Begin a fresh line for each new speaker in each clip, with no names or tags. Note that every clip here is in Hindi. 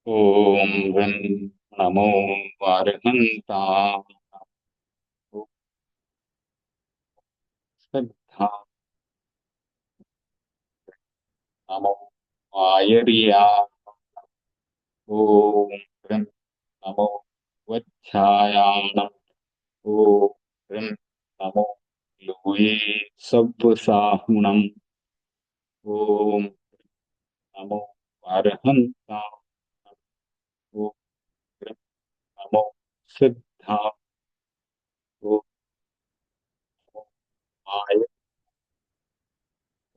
ॐ गं नमो अर्हन्ताम् श्रद्धा नमो आयर्या ॐ गं नमो वच्छायानम् ॐ गं नमो लोये सब्बसाहुणम् ॐ नमो अर्हन्ताम् ॐ गं नमो सिद्धा ॐ नमो आय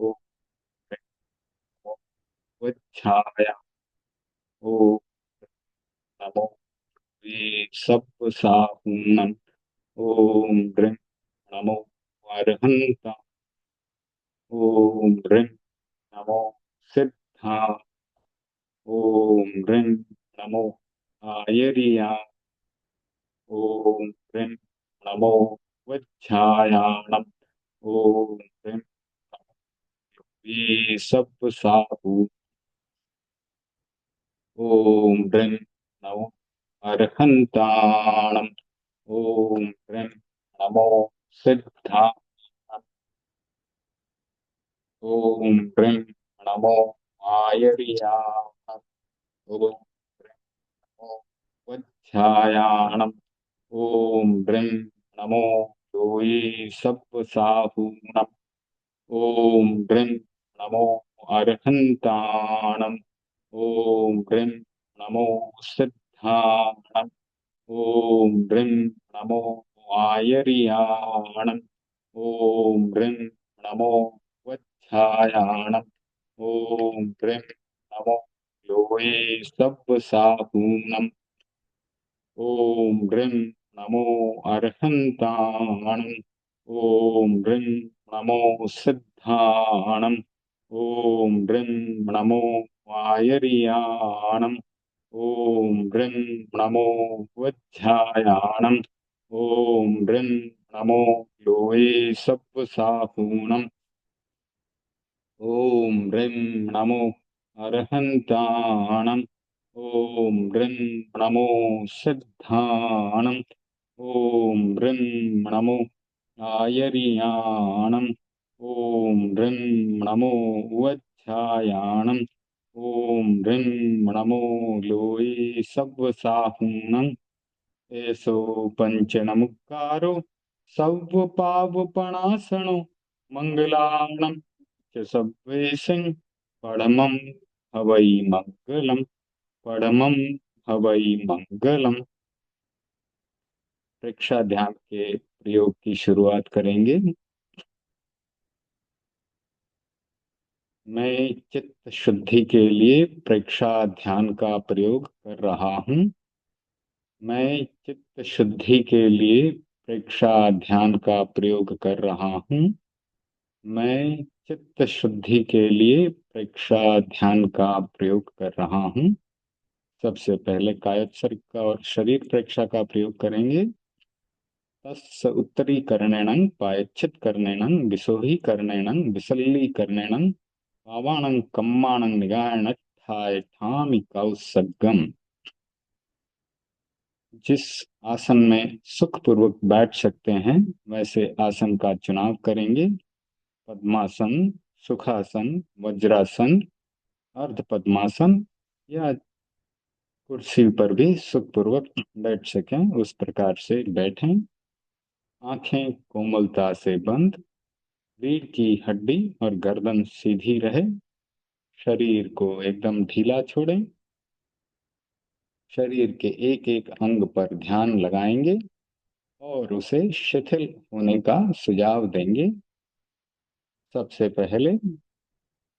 ॐ गं नमो वच्छाया ॐ नमो सप्तसाहूनम् ॐ गृं नमो अर्हन्त ॐ गृं नमो सिद्धा ॐ गृं नमो आयर्या ॐ गृं नमो वच्छायाणम् ॐ गृं सप्तसाहू ॐ गृं नमो अर्हन्ताणम् ॐ गृं नमो सिद्धा ॐ गृं नमो आयर्या ॐ गृं नमो वच्छायाणम् ॐ गृं नमो योये सप्तसाहूनम् ॐ गृं नमो अर्हन्ताणम् ॐ गृं नमो सिद्धाणम् ॐ गृं नमो आयर्याणम् ॐ गृं नमो वच्छायाणम् ॐ गृं नमो लोये सब्बसाहूनम् ॐ गृं नमो अर्हन्ताणम् ॐ गृं नमो सिद्धाणम् ॐ गृं नमो आयर्याणम् ॐ गृं नमो वच्छायाणम् ॐ गृं नमो लोये सप्तसाहूणम् ॐ ह्रीं नमो अर्हन्ताणम् ॐ ह्रीं नमो सिद्धाणम् ॐ ह्रीं नमो आयर्याणम् ॐ ह्रीं नमो वच्छायाणम् ॐ ह्रीं नमो लोये सब्बसाहूणम् एषो पञ्चनमुक्कारो सव्वपावपणासनो मङ्गलाणम् च सब्वेशं परमं हवै मंगलम परमं हवै मंगलम। प्रेक्षा ध्यान के प्रयोग की शुरुआत करेंगे। मैं चित्त शुद्धि के लिए प्रेक्षा ध्यान का प्रयोग कर रहा हूँ। मैं चित्त शुद्धि के लिए प्रेक्षा ध्यान का प्रयोग कर रहा हूँ। मैं चित्त शुद्धि के लिए प्रेक्षा ध्यान का प्रयोग कर रहा हूँ। सबसे पहले कायस्थ का और शरीर प्रेक्षा का प्रयोग करेंगे। तस् उत्तरीकरणेन पायच्छित्करणेन विसोहीकरणेन विसल्लीकरणेन पावाणं कम्माणं निगायणाय ठामि कौसगम। जिस आसन में सुखपूर्वक बैठ सकते हैं वैसे आसन का चुनाव करेंगे। पद्मासन, सुखासन, वज्रासन, अर्ध पद्मासन या कुर्सी पर भी सुखपूर्वक बैठ सकें उस प्रकार से बैठें। आंखें कोमलता से बंद, रीढ़ की हड्डी और गर्दन सीधी रहे। शरीर को एकदम ढीला छोड़ें। शरीर के एक एक अंग पर ध्यान लगाएंगे और उसे शिथिल होने का सुझाव देंगे। सबसे पहले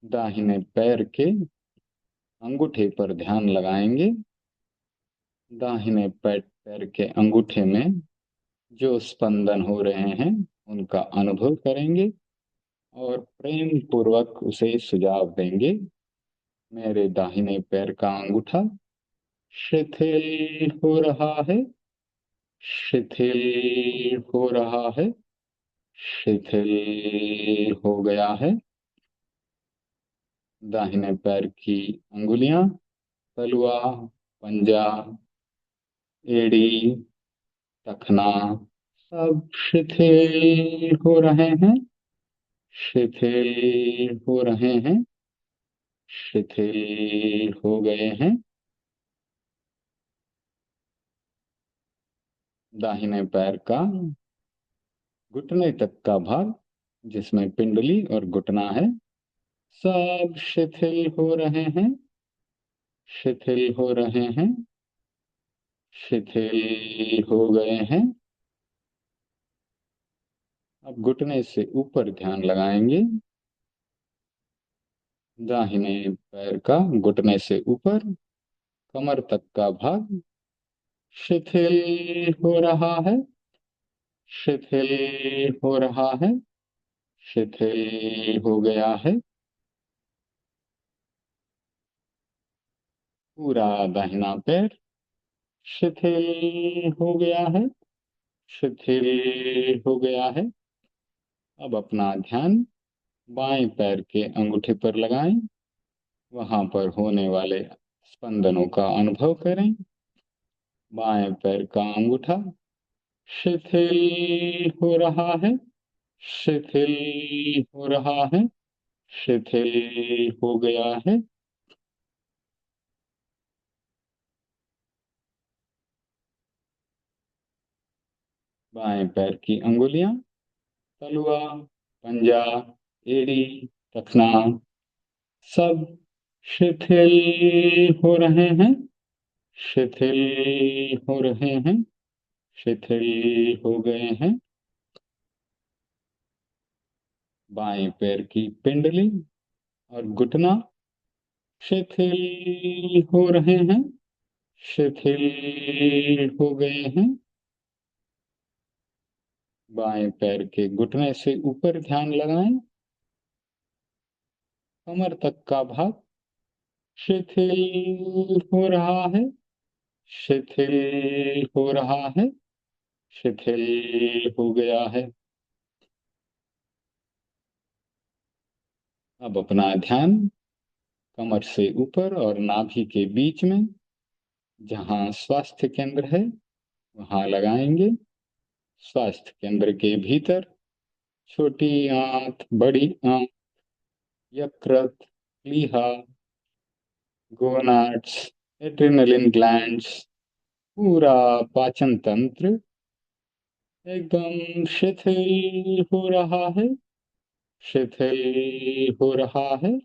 दाहिने पैर के अंगूठे पर ध्यान लगाएंगे। दाहिने पैर के अंगूठे में जो स्पंदन हो रहे हैं उनका अनुभव करेंगे और प्रेम पूर्वक उसे सुझाव देंगे। मेरे दाहिने पैर का अंगूठा शिथिल हो रहा है, शिथिल हो रहा है, शिथिल हो गया है। दाहिने पैर की अंगुलियां तलुआ पंजा, एड़ी, टखना सब शिथिल हो रहे हैं, शिथिल हो रहे हैं, शिथिल हो गए हैं। दाहिने पैर का घुटने तक का भाग, जिसमें पिंडली और घुटना है, सब शिथिल हो रहे हैं, शिथिल हो रहे हैं, शिथिल हो गए हैं। अब घुटने से ऊपर ध्यान लगाएंगे। दाहिने पैर का घुटने से ऊपर कमर तक का भाग शिथिल हो रहा है, शिथिल हो रहा है, शिथिल हो गया है। पूरा दाहिना पैर शिथिल हो गया है, शिथिल हो गया है। अब अपना ध्यान बाएं पैर के अंगूठे पर लगाएं। वहां पर होने वाले स्पंदनों का अनुभव करें। बाएं पैर का अंगूठा शिथिल हो रहा है, शिथिल हो रहा है, शिथिल हो गया है। बाएं पैर की अंगुलियां तलुआ, पंजा, एड़ी, टखना सब शिथिल हो रहे हैं, शिथिल हो रहे हैं, शिथिल हो गए हैं। बाएं पैर की पिंडली और घुटना शिथिल हो रहे हैं, शिथिल हो गए हैं। बाएं पैर के घुटने से ऊपर ध्यान लगाएं। कमर तक का भाग शिथिल हो रहा है, शिथिल हो रहा है, शिथिल हो गया है। अब अपना ध्यान कमर से ऊपर और नाभि के बीच में, जहाँ स्वास्थ्य केंद्र है, वहां लगाएंगे। स्वास्थ्य केंद्र के भीतर छोटी आंत, बड़ी आंत, यकृत, प्लीहा, गोनाड्स, एड्रिनलिन ग्लैंड्स, पूरा पाचन तंत्र एकदम शिथिल हो रहा है, शिथिल हो रहा है,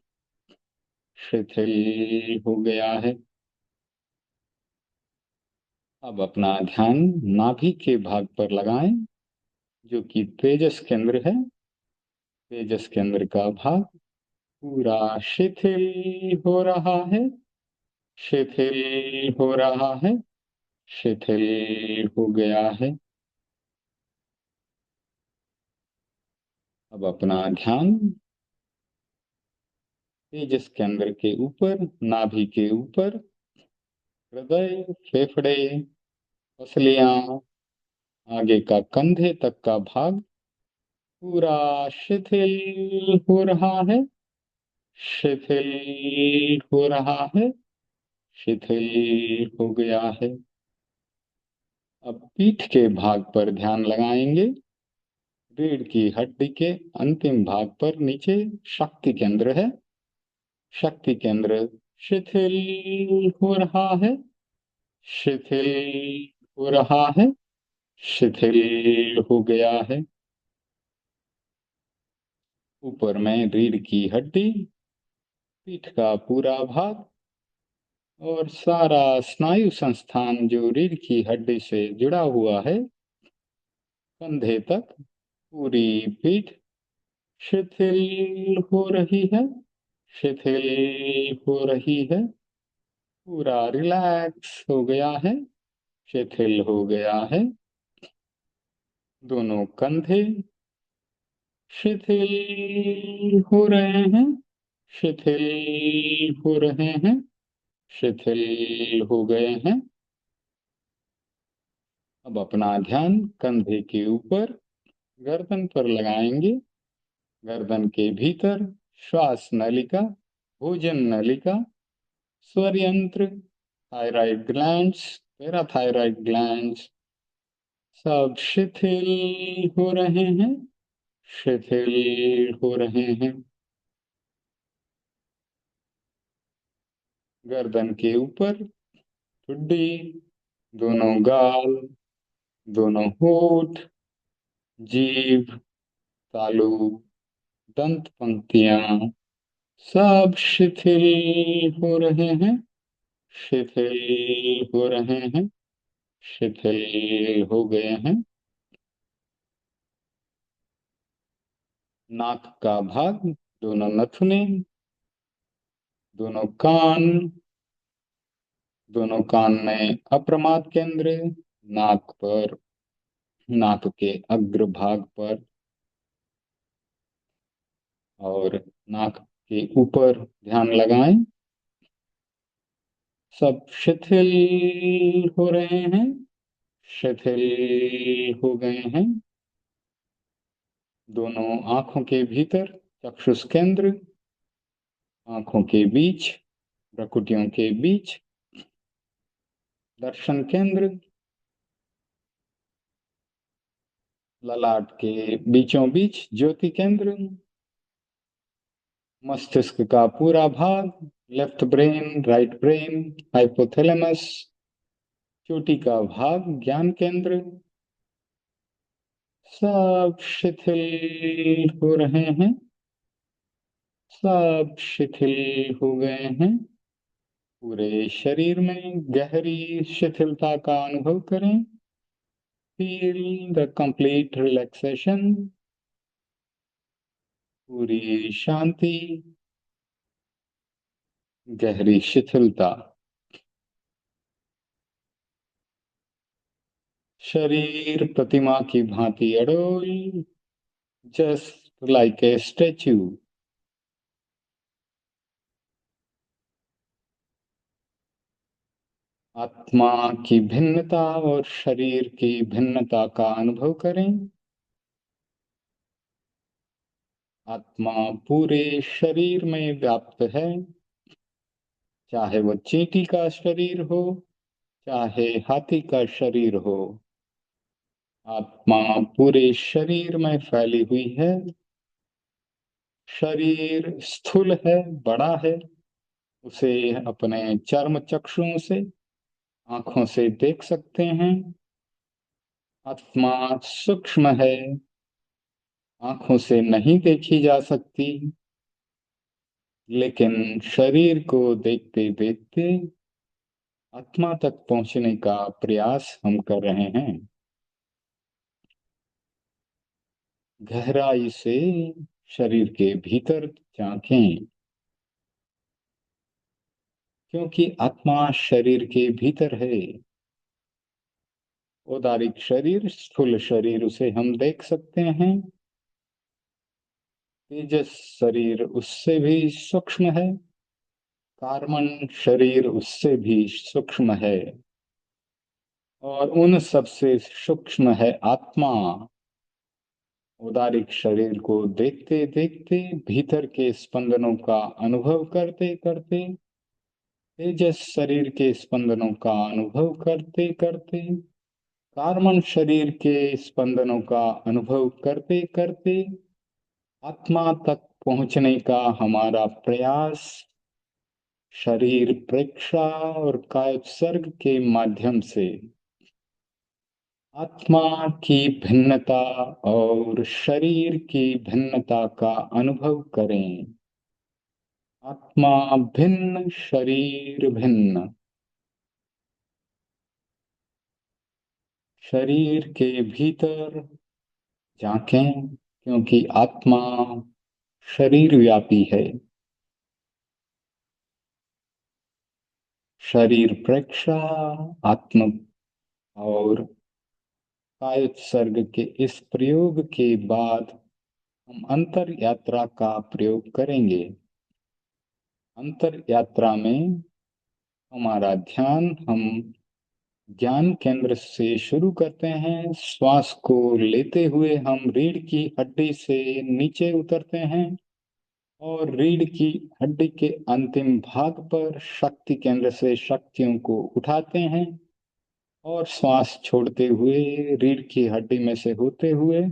शिथिल हो गया है। अब अपना ध्यान नाभि के भाग पर लगाएं, जो कि तेजस केंद्र है। तेजस केंद्र का भाग पूरा शिथिल हो रहा है, शिथिल हो रहा है, शिथिल हो गया है। अब अपना ध्यान तेजस केंद्र के ऊपर, नाभि के ऊपर, हृदय, फेफड़े, पसलियां, आगे का कंधे तक का भाग पूरा शिथिल हो रहा है, शिथिल हो रहा है, शिथिल हो गया है। अब पीठ के भाग पर ध्यान लगाएंगे। रीढ़ की हड्डी के अंतिम भाग पर नीचे शक्ति केंद्र है। शक्ति केंद्र शिथिल हो रहा है, शिथिल हो रहा है, शिथिल हो गया है। ऊपर में रीढ़ की हड्डी, पीठ का पूरा भाग और सारा स्नायु संस्थान जो रीढ़ की हड्डी से जुड़ा हुआ है, कंधे तक पूरी पीठ शिथिल हो रही है, शिथिल हो रही है, पूरा रिलैक्स हो गया है, शिथिल हो गया है। दोनों कंधे शिथिल हो रहे हैं, शिथिल हो रहे हैं, शिथिल हो गए हैं। अब अपना ध्यान कंधे के ऊपर गर्दन पर लगाएंगे। गर्दन के भीतर श्वास नलिका, भोजन नलिका, स्वर यंत्र, थायराइड ग्लैंड्स, पैराथायराइड ग्लैंड्स सब शिथिल हो रहे हैं, शिथिल हो रहे हैं। गर्दन के ऊपर ठुड्डी, दोनों गाल, दोनों होठ, जीभ, तालू, दंत पंक्तियां सब शिथिल हो रहे हैं, शिथिल हो रहे हैं, शिथिल हो गए हैं। नाक का भाग, दोनों नथुने, दोनों कान, दोनों कान में अप्रमाद केंद्र, नाक पर, नाक के अग्र भाग पर और नाक के ऊपर ध्यान लगाएं। सब शिथिल हो रहे हैं, शिथिल हो गए हैं। दोनों आंखों के भीतर चक्षुष केंद्र, आंखों के बीच, भ्रुकुटियों के बीच दर्शन केंद्र, ललाट के बीचों बीच ज्योति केंद्र, मस्तिष्क का पूरा भाग, left brain, right brain, hypothalamus, चोटी का भाग, ज्ञान केंद्र सब शिथिल हो रहे हैं, सब शिथिल हो गए हैं। पूरे शरीर में गहरी शिथिलता का अनुभव करें। फील द कंप्लीट रिलैक्सेशन, पूरी शांति, गहरी शिथिलता। शरीर प्रतिमा की भांति अडोल, जस्ट लाइक ए स्टैच्यू। आत्मा की भिन्नता और शरीर की भिन्नता का अनुभव करें। आत्मा पूरे शरीर में व्याप्त है, चाहे वो चींटी का शरीर हो, चाहे हाथी का शरीर हो। आत्मा पूरे शरीर में फैली हुई है। शरीर स्थूल है, बड़ा है, उसे अपने चर्म चक्षुओं से, आंखों से देख सकते हैं। आत्मा सूक्ष्म है, आंखों से नहीं देखी जा सकती, लेकिन शरीर को देखते देखते आत्मा तक पहुंचने का प्रयास हम कर रहे हैं। गहराई से शरीर के भीतर झांकें, क्योंकि आत्मा शरीर के भीतर है। औदारिक शरीर, स्थूल शरीर, उसे हम देख सकते हैं। तेजस शरीर उससे भी सूक्ष्म है, कार्बन शरीर उससे भी सूक्ष्म है, और उन सबसे सूक्ष्म है आत्मा। औदारिक शरीर को देखते देखते, भीतर के स्पंदनों का अनुभव करते करते, तेजस शरीर के स्पंदनों का अनुभव करते करते, कार्बन शरीर के स्पंदनों का अनुभव करते करते आत्मा तक पहुंचने का हमारा प्रयास शरीर प्रेक्षा और कायोत्सर्ग के माध्यम से आत्मा की भिन्नता और शरीर की भिन्नता का अनुभव करें। आत्मा भिन्न, शरीर भिन्न। शरीर के भीतर झांकें, क्योंकि आत्मा शरीर व्यापी है। शरीर प्रेक्षा, आत्म और कायोत्सर्ग के इस प्रयोग के बाद हम अंतर यात्रा का प्रयोग करेंगे। अंतर यात्रा में हमारा ध्यान हम ज्ञान केंद्र से शुरू करते हैं। श्वास को लेते हुए हम रीढ़ की हड्डी से नीचे उतरते हैं और रीढ़ की हड्डी के अंतिम भाग पर शक्ति केंद्र से शक्तियों को उठाते हैं और श्वास छोड़ते हुए रीढ़ की हड्डी में से होते हुए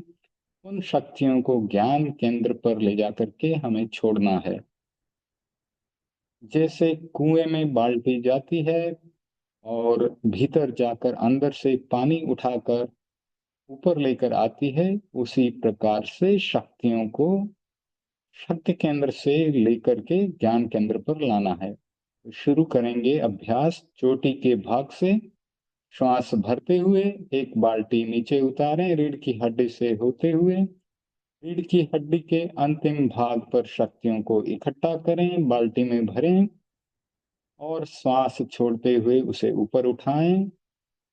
उन शक्तियों को ज्ञान केंद्र पर ले जाकर के हमें छोड़ना है। जैसे कुएं में बाल्टी जाती है और भीतर जाकर अंदर से पानी उठाकर ऊपर लेकर आती है, उसी प्रकार से शक्तियों को शक्ति केंद्र से लेकर के ज्ञान केंद्र पर लाना है। तो शुरू करेंगे अभ्यास चोटी के भाग से। श्वास भरते हुए एक बाल्टी नीचे उतारें रीढ़ की हड्डी से होते हुए। रीढ़ की हड्डी के अंतिम भाग पर शक्तियों को इकट्ठा करें, बाल्टी में भरें और श्वास छोड़ते हुए उसे ऊपर उठाएं।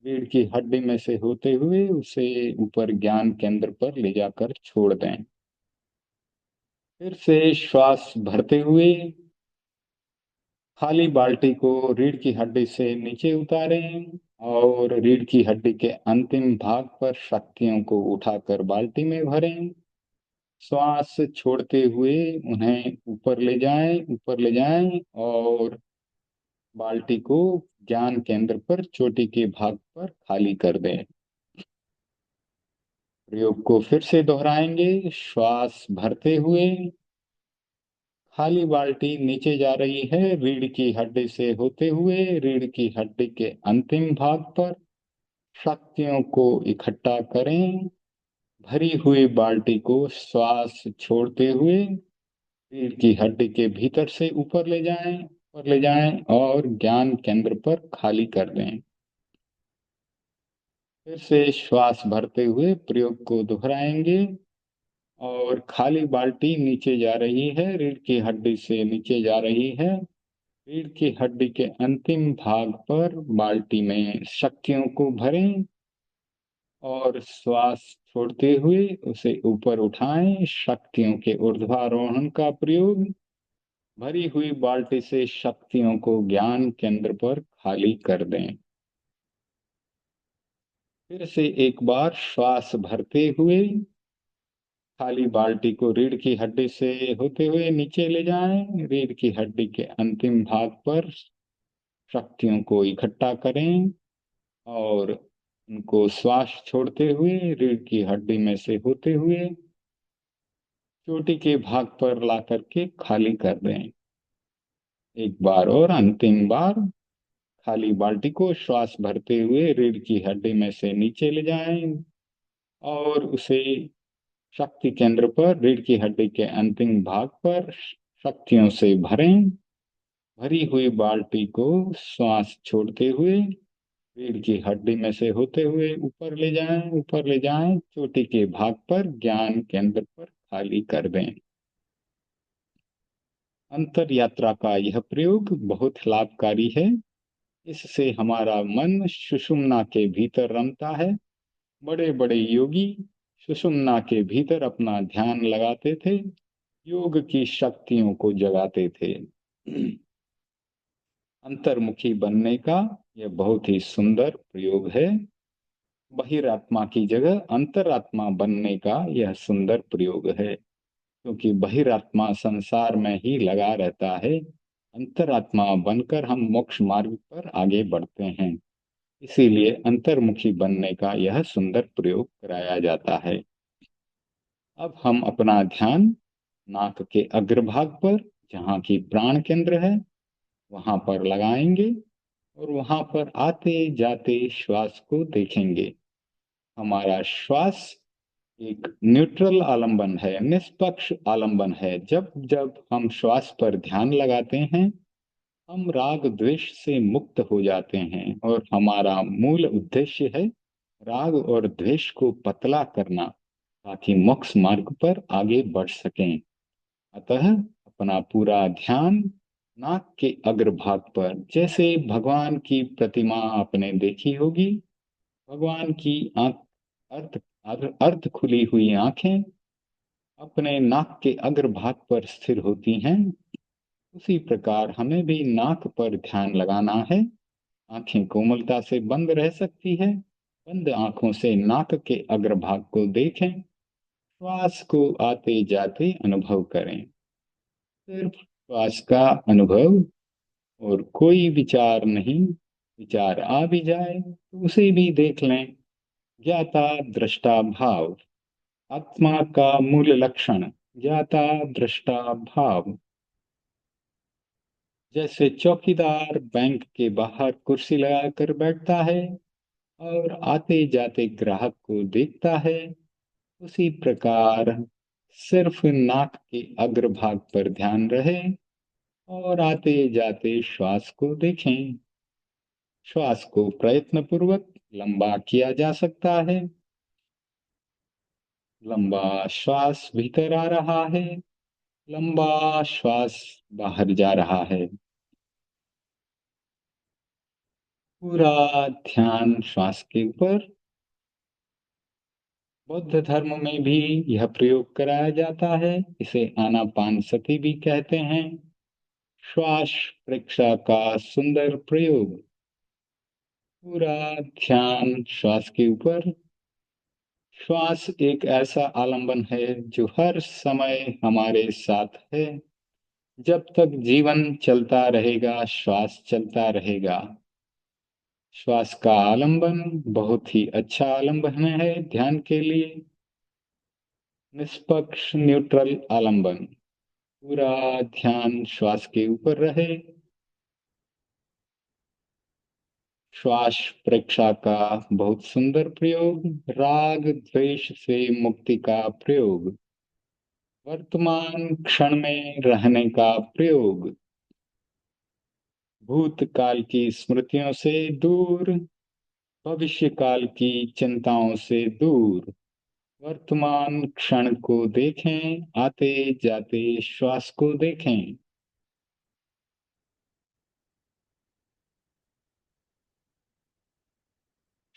रीढ़ की हड्डी में से होते हुए उसे ऊपर ज्ञान केंद्र पर ले जाकर छोड़ दें। फिर से श्वास भरते हुए खाली बाल्टी को रीढ़ की हड्डी से नीचे उतारें और रीढ़ की हड्डी के अंतिम भाग पर शक्तियों को उठाकर बाल्टी में भरें। श्वास छोड़ते हुए उन्हें ऊपर ले जाएं और बाल्टी को ज्ञान केंद्र पर चोटी के भाग पर खाली कर दें। प्रयोग को फिर से दोहराएंगे। श्वास भरते हुए खाली बाल्टी नीचे जा रही है रीढ़ की हड्डी से होते हुए रीढ़ की हड्डी के अंतिम भाग पर शक्तियों को इकट्ठा करें। भरी हुई बाल्टी को श्वास छोड़ते हुए रीढ़ की हड्डी के भीतर से ऊपर ले जाएं और ज्ञान केंद्र पर खाली कर दें। फिर से श्वास भरते हुए प्रयोग को दोहराएंगे और खाली बाल्टी नीचे जा रही है रीढ़ की हड्डी से नीचे जा रही है। रीढ़ की हड्डी के अंतिम भाग पर बाल्टी में शक्तियों को भरें और श्वास छोड़ते हुए उसे ऊपर उठाएं। शक्तियों के ऊर्ध्वारोहण का प्रयोग। भरी हुई बाल्टी से शक्तियों को ज्ञान केंद्र पर खाली कर दें। फिर से एक बार श्वास भरते हुए खाली बाल्टी को रीढ़ की हड्डी से होते हुए नीचे ले जाएं। रीढ़ की हड्डी के अंतिम भाग पर शक्तियों को इकट्ठा करें और उनको श्वास छोड़ते हुए रीढ़ की हड्डी में से होते हुए चोटी के भाग पर ला करके खाली कर दें। एक बार और अंतिम बार खाली बाल्टी को श्वास भरते हुए रीढ़ की हड्डी में से नीचे ले जाएं और उसे शक्ति केंद्र पर रीढ़ की हड्डी के अंतिम भाग पर शक्तियों से भरें। भरी हुई बाल्टी को श्वास छोड़ते हुए रीढ़ की हड्डी में से होते हुए ऊपर ले जाएं चोटी के भाग पर ज्ञान केंद्र पर खाली कर दें। अंतर यात्रा का यह प्रयोग बहुत लाभकारी है। इससे हमारा मन सुषुम्ना के भीतर रमता है। बड़े बड़े योगी सुषुम्ना के भीतर अपना ध्यान लगाते थे, योग की शक्तियों को जगाते थे। अंतर्मुखी बनने का यह बहुत ही सुंदर प्रयोग है। बहिरात्मा की जगह अंतरात्मा बनने का यह सुंदर प्रयोग है, क्योंकि बहिरात्मा संसार में ही लगा रहता है। अंतरात्मा बनकर हम मोक्ष मार्ग पर आगे बढ़ते हैं। इसीलिए अंतर्मुखी बनने का यह सुंदर प्रयोग कराया जाता है। अब हम अपना ध्यान नाक के अग्रभाग पर, जहाँ की प्राण केंद्र है, वहां पर लगाएंगे और वहां पर आते जाते श्वास को देखेंगे। हमारा श्वास एक न्यूट्रल आलंबन है, निष्पक्ष आलंबन है। जब जब हम श्वास पर ध्यान लगाते हैं, हम राग द्वेष से मुक्त हो जाते हैं और हमारा मूल उद्देश्य है राग और द्वेष को पतला करना, ताकि मोक्ष मार्ग पर आगे बढ़ सकें। अतः अपना पूरा ध्यान नाक के अग्रभाग पर, जैसे भगवान की प्रतिमा आपने देखी होगी, भगवान की आंख अर्ध अर्ध खुली हुई आंखें अपने नाक के अग्रभाग पर स्थिर होती हैं। उसी प्रकार हमें भी नाक पर ध्यान लगाना है। आंखें कोमलता से बंद रह सकती है। बंद आंखों से नाक के अग्रभाग को देखें। श्वास को आते जाते अनुभव करें। सिर्फ श्वास का अनुभव और कोई विचार नहीं। विचार आ भी जाए तो उसे भी देख लें। ज्ञाता दृष्टा भाव। आत्मा का मूल लक्षण ज्ञाता दृष्टा भाव। जैसे चौकीदार बैंक के बाहर कुर्सी लगाकर बैठता है और आते जाते ग्राहक को देखता है, उसी प्रकार सिर्फ नाक के अग्रभाग पर ध्यान रहे और आते जाते श्वास को देखें। श्वास को प्रयत्नपूर्वक लंबा किया जा सकता है। लंबा श्वास भीतर आ रहा है, लंबा श्वास बाहर जा रहा है। पूरा ध्यान श्वास के ऊपर। बौद्ध धर्म में भी यह प्रयोग कराया जाता है। इसे आनापानसति भी कहते हैं। श्वास प्रेक्षा का सुंदर प्रयोग। पूरा ध्यान श्वास के ऊपर। श्वास एक ऐसा आलंबन है जो हर समय हमारे साथ है। जब तक जीवन चलता रहेगा, श्वास चलता रहेगा। श्वास का आलंबन बहुत ही अच्छा आलंबन है ध्यान के लिए। निष्पक्ष न्यूट्रल आलंबन। पूरा ध्यान श्वास के ऊपर रहे। श्वास प्रेक्षा का बहुत सुंदर प्रयोग। राग द्वेष से मुक्ति का प्रयोग। वर्तमान क्षण में रहने का प्रयोग। भूतकाल की स्मृतियों से दूर, भविष्य काल की चिंताओं से दूर। वर्तमान क्षण को देखें, आते जाते श्वास को देखें।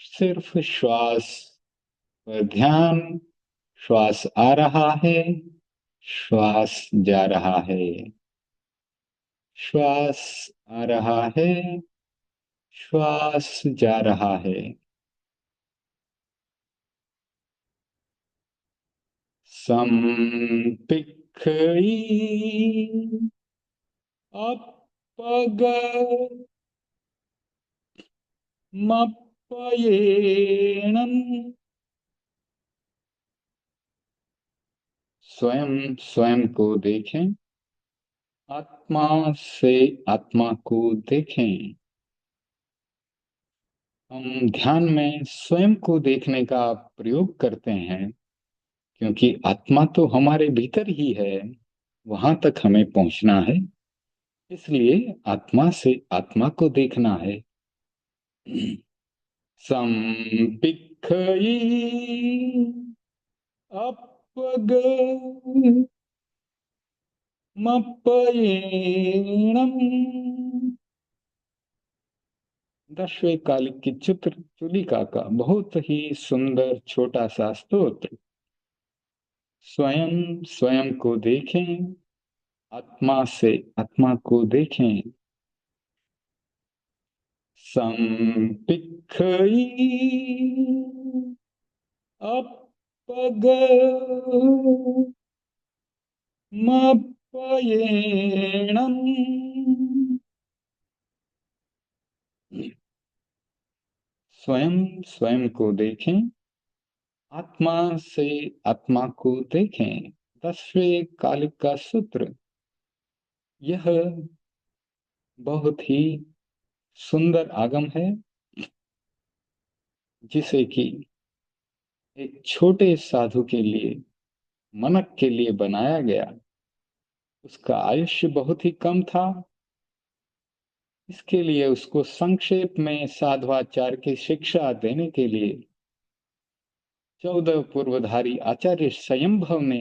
सिर्फ श्वास पर ध्यान। श्वास आ रहा है, श्वास जा रहा है। श्वास आ रहा है, श्वास जा रहा है। संपिक्खई अपग मप्पयेणम। स्वयं स्वयं को देखें। आत्मा से आत्मा को देखें। हम ध्यान में स्वयं को देखने का प्रयोग करते हैं क्योंकि आत्मा तो हमारे भीतर ही है। वहां तक हमें पहुंचना है, इसलिए आत्मा से आत्मा को देखना है। संपिक्खई अपग मप्पयेणम। 10वें कालिक की चित्र चुलिका का बहुत ही सुंदर छोटा सा स्तोत्र। स्वयं स्वयं को देखें, आत्मा से आत्मा को देखें। संपिक्खई अपग मप्पयेणम। स्वयं स्वयं को देखें, आत्मा से आत्मा को देखें। 10वें कालिक का सूत्र। यह बहुत ही सुंदर आगम है जिसे कि एक छोटे साधु के लिए, मनक के लिए बनाया गया। उसका आयुष्य बहुत ही कम था, इसके लिए उसको संक्षेप में साधवाचार की शिक्षा देने के लिए 14 पूर्वधारी आचार्य स्वयंभव ने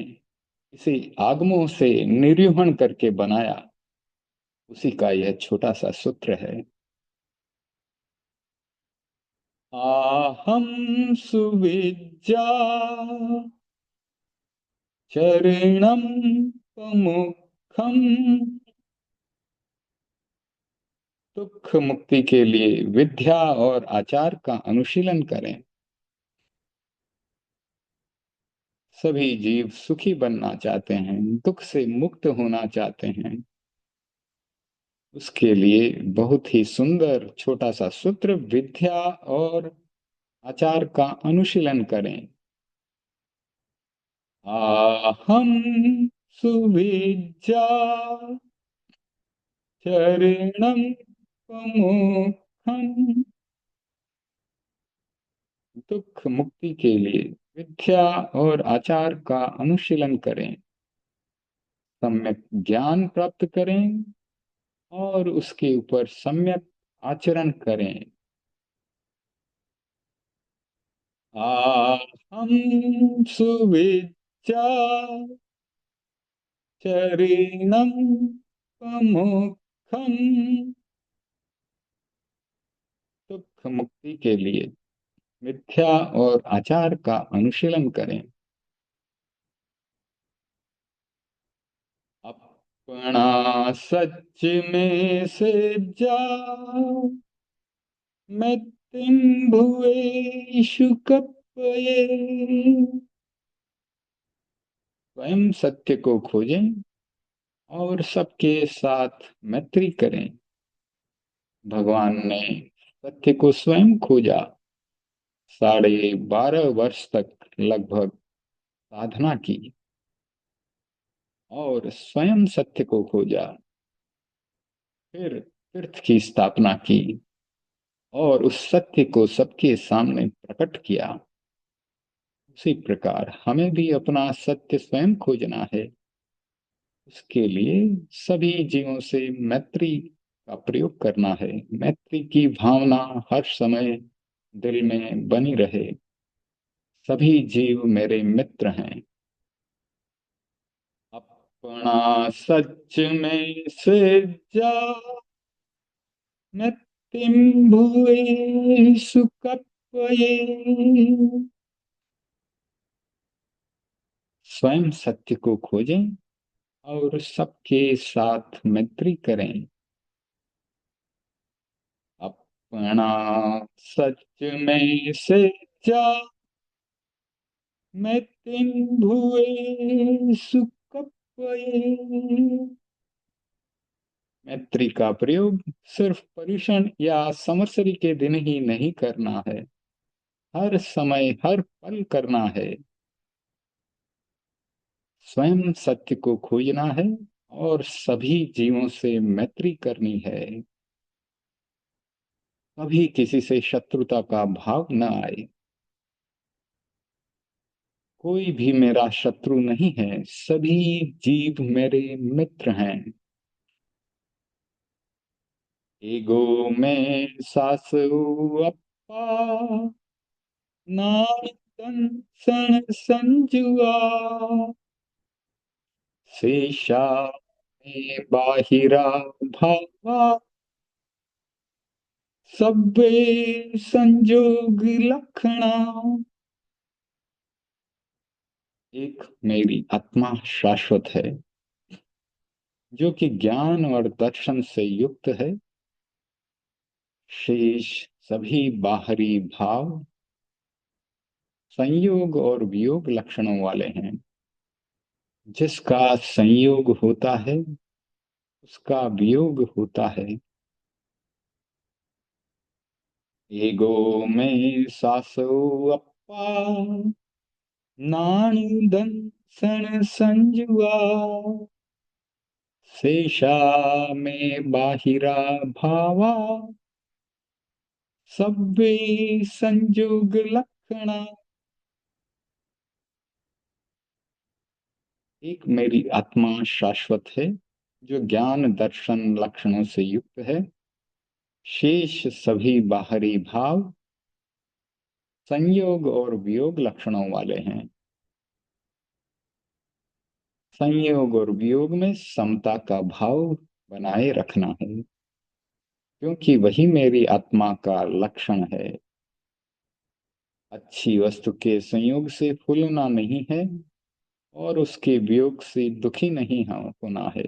इसे आगमों से निरूहण करके बनाया। उसी का यह छोटा सा सूत्र है। आहम सुविज्जा चरणम प्रमुखम। दुख मुक्ति के लिए विद्या और आचार का अनुशीलन करें। सभी जीव सुखी बनना चाहते हैं, दुख से मुक्त होना चाहते हैं। उसके लिए बहुत ही सुंदर छोटा सा सूत्र, विद्या और आचार का अनुशीलन करें। आहम सुविज्जा चरणम प्रमुखम। दुख मुक्ति के लिए विद्या और आचार का अनुशीलन करें, सम्यक ज्ञान प्राप्त करें और उसके ऊपर सम्यक आचरण करें। आहम सुविज्जा चरणम प्रमुखम। दुख मुक्ति के लिए मिथ्या और आचार का अनुशीलन करें। अपना सच में से जाओ, मैं तिन भुए शुकपये। स्वयं सत्य को खोजें और सबके साथ मैत्री करें। भगवान ने सत्य को स्वयं खोजा, 12.5 वर्ष तक लगभग साधना की और स्वयं सत्य को खोजा। फिर तीर्थ की स्थापना की और उस सत्य को सबके सामने प्रकट किया। उसी प्रकार हमें भी अपना सत्य स्वयं खोजना है। उसके लिए सभी जीवों से मैत्री का प्रयोग करना है। मैत्री की भावना हर समय दिल में बनी रहे। सभी जीव मेरे मित्र हैं। अपना सच में से जा, मैं तिम भुए सुकपये। स्वयं सत्य को खोजें और सबके साथ मैत्री करें। अपना सच में से जा, मैं तिन भुए सुकपये। मैत्री का प्रयोग सिर्फ पर्युषण या संवत्सरी के दिन ही नहीं करना है, हर समय हर पल करना है। स्वयं सत्य को खोजना है और सभी जीवों से मैत्री करनी है। कभी किसी से शत्रुता का भाव न आए। कोई भी मेरा शत्रु नहीं है, सभी जीव मेरे मित्र हैं। एगो में सासु अप्पा, नारदन सन संजुआ। शेषा में बाहिरा भावा, सब्बे संजोग लक्षणा। एक मेरी आत्मा शाश्वत है, जो कि ज्ञान और दर्शन से युक्त है। शेष सभी बाहरी भाव संयोग और वियोग लक्षणों वाले हैं। जिसका संयोग होता है उसका वियोग होता है। एगो में सासो अप्पा, नाणी दन सन संजुआ। शेषा में बाहिरा भावा, सब्बे संयोग लक्षणा। एक मेरी आत्मा शाश्वत है, जो ज्ञान दर्शन लक्षणों से युक्त है। शेष सभी बाहरी भाव संयोग और वियोग लक्षणों वाले हैं। संयोग और वियोग में समता का भाव बनाए रखना है, क्योंकि वही मेरी आत्मा का लक्षण है। अच्छी वस्तु के संयोग से फूलना नहीं है और उसके वियोग से दुखी नहीं होना है।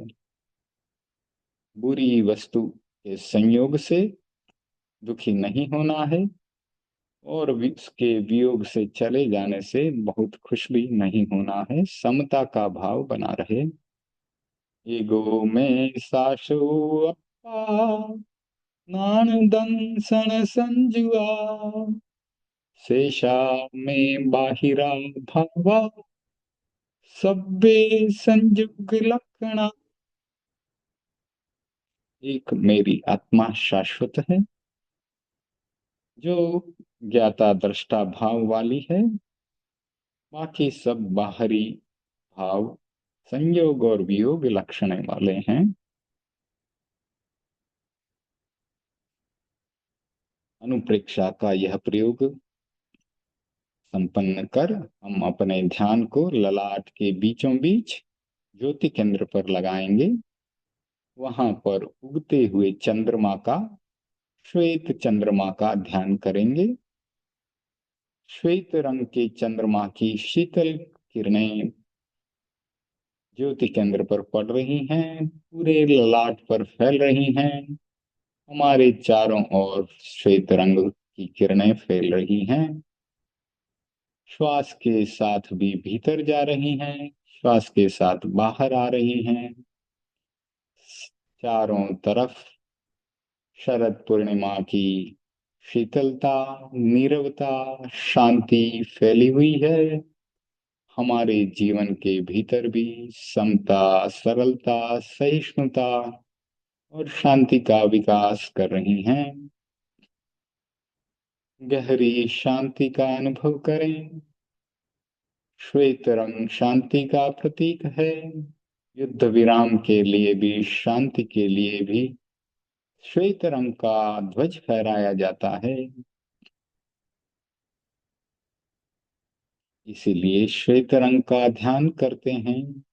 बुरी वस्तु के संयोग से दुखी नहीं होना है और इसके वियोग से चले जाने से बहुत खुश भी नहीं होना है। समता का भाव बना रहे। एगो में सासो अप्पा नान दंसन संजुआ शेषा में बाहिरा भावा सब्बे संयुग लक्षणा। एक मेरी आत्मा शाश्वत है जो ज्ञाता दृष्टा भाव वाली है। बाकी सब बाहरी भाव संयोग और वियोग लक्षण वाले हैं। अनुप्रेक्षा का यह प्रयोग संपन्न कर हम अपने ध्यान को ललाट के बीचों बीच ज्योति केंद्र पर लगाएंगे। वहां पर उगते हुए चंद्रमा का, श्वेत चंद्रमा का ध्यान करेंगे। श्वेत रंग के चंद्रमा की शीतल किरणें ज्योति केंद्र पर पड़ रही हैं, पूरे ललाट पर फैल रही हैं। हमारे चारों ओर श्वेत रंग की किरणें फैल रही हैं। श्वास के साथ भी भीतर जा रही हैं, श्वास के साथ बाहर आ रही हैं। चारों तरफ शरद पूर्णिमा की शीतलता, नीरवता, शांति फैली हुई है। हमारे जीवन के भीतर भी समता, सरलता, सहिष्णुता और शांति का विकास कर रही हैं। गहरी शांति का अनुभव करें। श्वेत रंग शांति का प्रतीक है। युद्ध विराम के लिए भी, शांति के लिए भी श्वेत रंग का ध्वज फहराया जाता है। इसीलिए श्वेत रंग का ध्यान करते हैं।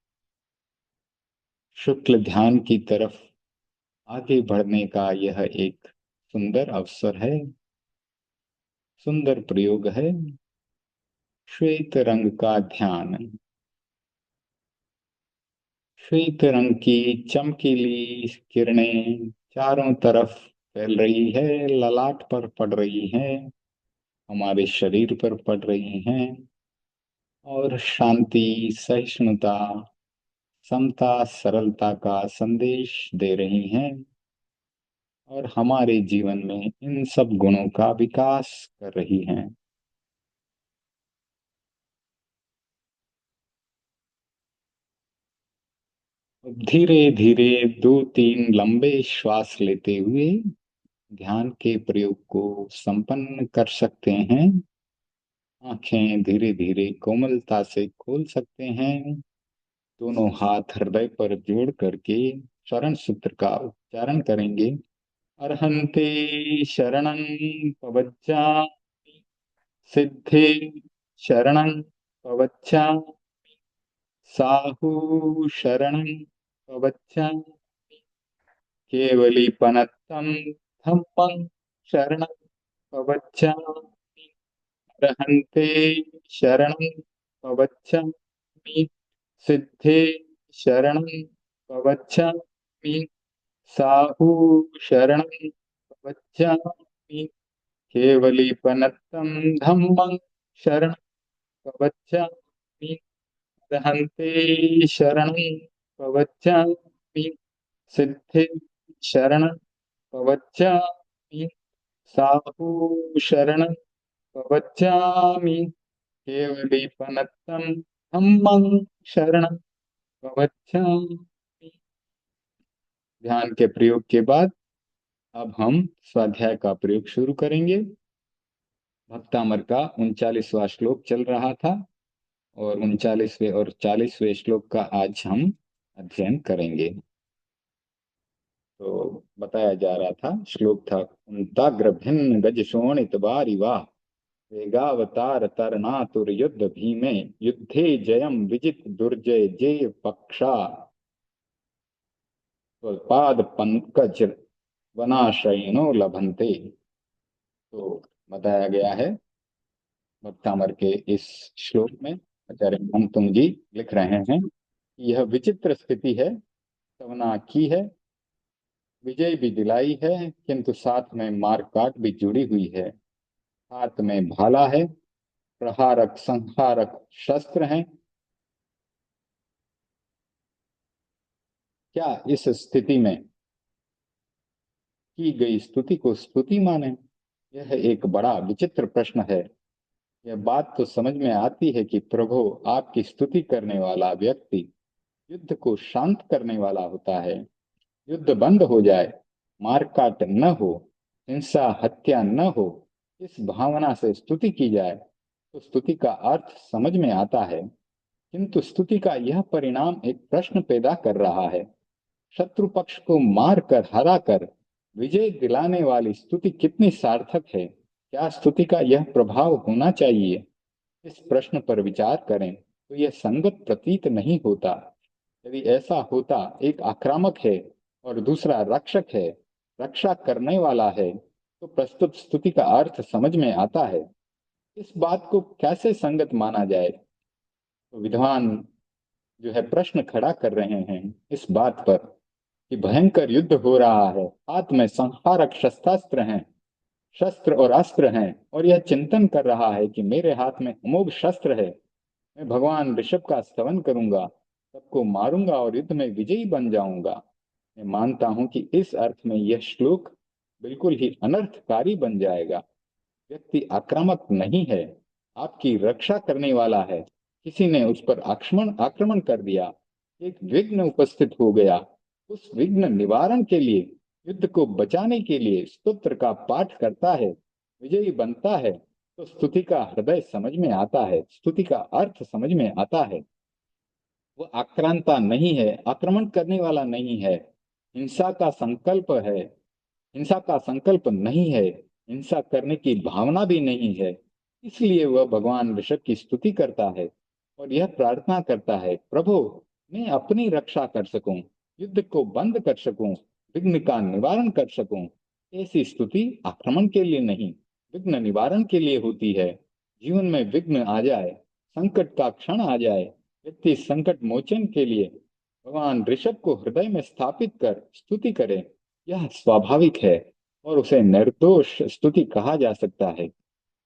शुक्ल ध्यान की तरफ आगे बढ़ने का यह एक सुंदर अवसर है, सुंदर प्रयोग है। श्वेत रंग का ध्यान। श्वेत रंग की चमकीली किरणें चारों तरफ फैल रही है, ललाट पर पड़ रही हैं, हमारे शरीर पर पड़ रही हैं और शांति, सहिष्णुता, समता, सरलता का संदेश दे रही हैं और हमारे जीवन में इन सब गुणों का विकास कर रही हैं। धीरे धीरे दो तीन लंबे श्वास लेते हुए ध्यान के प्रयोग को संपन्न कर सकते हैं। आंखें धीरे धीरे कोमलता से खोल सकते हैं। दोनों हाथ हृदय पर जोड़ करके शरण सूत्र का उच्चारण करेंगे। अर्हन्ते शरणं पवज्जामि, सिद्धे शरणं पवज्जामि, साहू शरणं पवज्जामि, केवलीपनत्तं धम्मं शरणं पवज्जामि, अर्हन्ते शरणं पवज्जामि, सिद्धे शरणं पवज्जामि, साहू शरणं पवज्जामि, केवलीपनत्तं धम्मं शरणं पवज्जामि, अर्हन्ते शरणं पवज्जामि, सिद्धे शरणं पवज्जामि, साहू शरणं पवज्जामि, केवलीपनत्तं धम्मं शरणं पवज्जामि। ध्यान के प्रयोग के बाद अब हम स्वाध्याय का प्रयोग शुरू करेंगे। भक्तामर का 39वां श्लोक चल रहा था और 39वें और 40वें श्लोक का आज हम अध्ययन करेंगे। तो बताया जा रहा था, श्लोक था उन्ताग्र भिन्न गज शोणित बारिवा वेगावतार तरणातुर युद्ध भीमे युद्धे जयम विजित दुर्जय जय पक्षा पाद पंकज वनाश्रयणो लभन्ते। तो बताया गया है भक्तामर के इस श्लोक में आचार्य मनतुंग जी लिख रहे हैं कि यह विचित्र स्थिति है, तवना की है, विजय भी दिलाई है, किंतु साथ में मार काट भी जुड़ी हुई है। हाथ में भाला है, प्रहारक संहारक शस्त्र हैं। क्या इस स्थिति में की गई स्तुति को स्तुति माने? यह एक बड़ा विचित्र प्रश्न है। यह बात तो समझ में आती है कि प्रभु, आपकी स्तुति करने वाला व्यक्ति युद्ध को शांत करने वाला होता है। युद्ध बंद हो जाए, मारकाट न हो, हिंसा हत्या न हो, इस भावना से स्तुति की जाए तो स्तुति का अर्थ समझ में आता है। किंतु स्तुति का यह परिणाम एक प्रश्न पैदा कर रहा है। शत्रु पक्ष को मार कर हरा कर विजय दिलाने वाली स्तुति कितनी सार्थक है? क्या स्तुति का यह प्रभाव होना चाहिए? इस प्रश्न पर विचार करें तो यह संगत प्रतीत नहीं होता। यदि ऐसा होता, एक आक्रामक है और दूसरा रक्षक है, रक्षा करने वाला है, तो प्रस्तुत स्तुति का अर्थ समझ में आता है। इस बात को कैसे संगत माना जाए? तो विद्वान जो है प्रश्न खड़ा कर रहे हैं इस बात पर कि भयंकर युद्ध हो रहा है, हाथ में संहारक शस्त्रास्त्र हैं, शस्त्र और अस्त्र हैं, और यह चिंतन कर रहा है कि मेरे हाथ में अमोघ शस्त्र है। मैं भगवान ऋषभ का स्तवन करूंगा, सबको मारूंगा और युद्ध में विजयी बन जाऊंगा। मैं मानता हूं कि इस अर्थ में यह श्लोक बिल्कुल ही अनर्थकारी बन जाएगा। व्यक्ति आक्रामक नहीं है, आपकी रक्षा करने वाला है। किसी ने उस पर आक्रमण आक्रमण कर दिया, एक विघ्न उपस्थित हो गया। उस विघ्न निवारण के लिए, युद्ध को बचाने के लिए स्तोत्र का पाठ करता है, विजयी बनता है, तो स्तुति का हृदय समझ में आता है, स्तुति का अर्थ समझ में आता है। वो आक्रांता नहीं है, आक्रमण करने वाला नहीं है, हिंसा का संकल्प है, हिंसा का संकल्प नहीं है, हिंसा करने की भावना भी नहीं है। इसलिए वह भगवान ऋषभ की स्तुति करता है और यह प्रार्थना करता है, प्रभु, मैं अपनी रक्षा कर सकूं, युद्ध को बंद कर सकूं, विघ्न का निवारण कर सकूं। ऐसी स्तुति आक्रमण के लिए नहीं, विघ्न निवारण के लिए होती है। जीवन में विघ्न आ जाए, संकट का क्षण आ जाए, व्यक्ति संकट मोचन के लिए भगवान ऋषभ को हृदय में स्थापित कर स्तुति करे। यह स्वाभाविक है और उसे निर्दोष स्तुति कहा जा सकता है।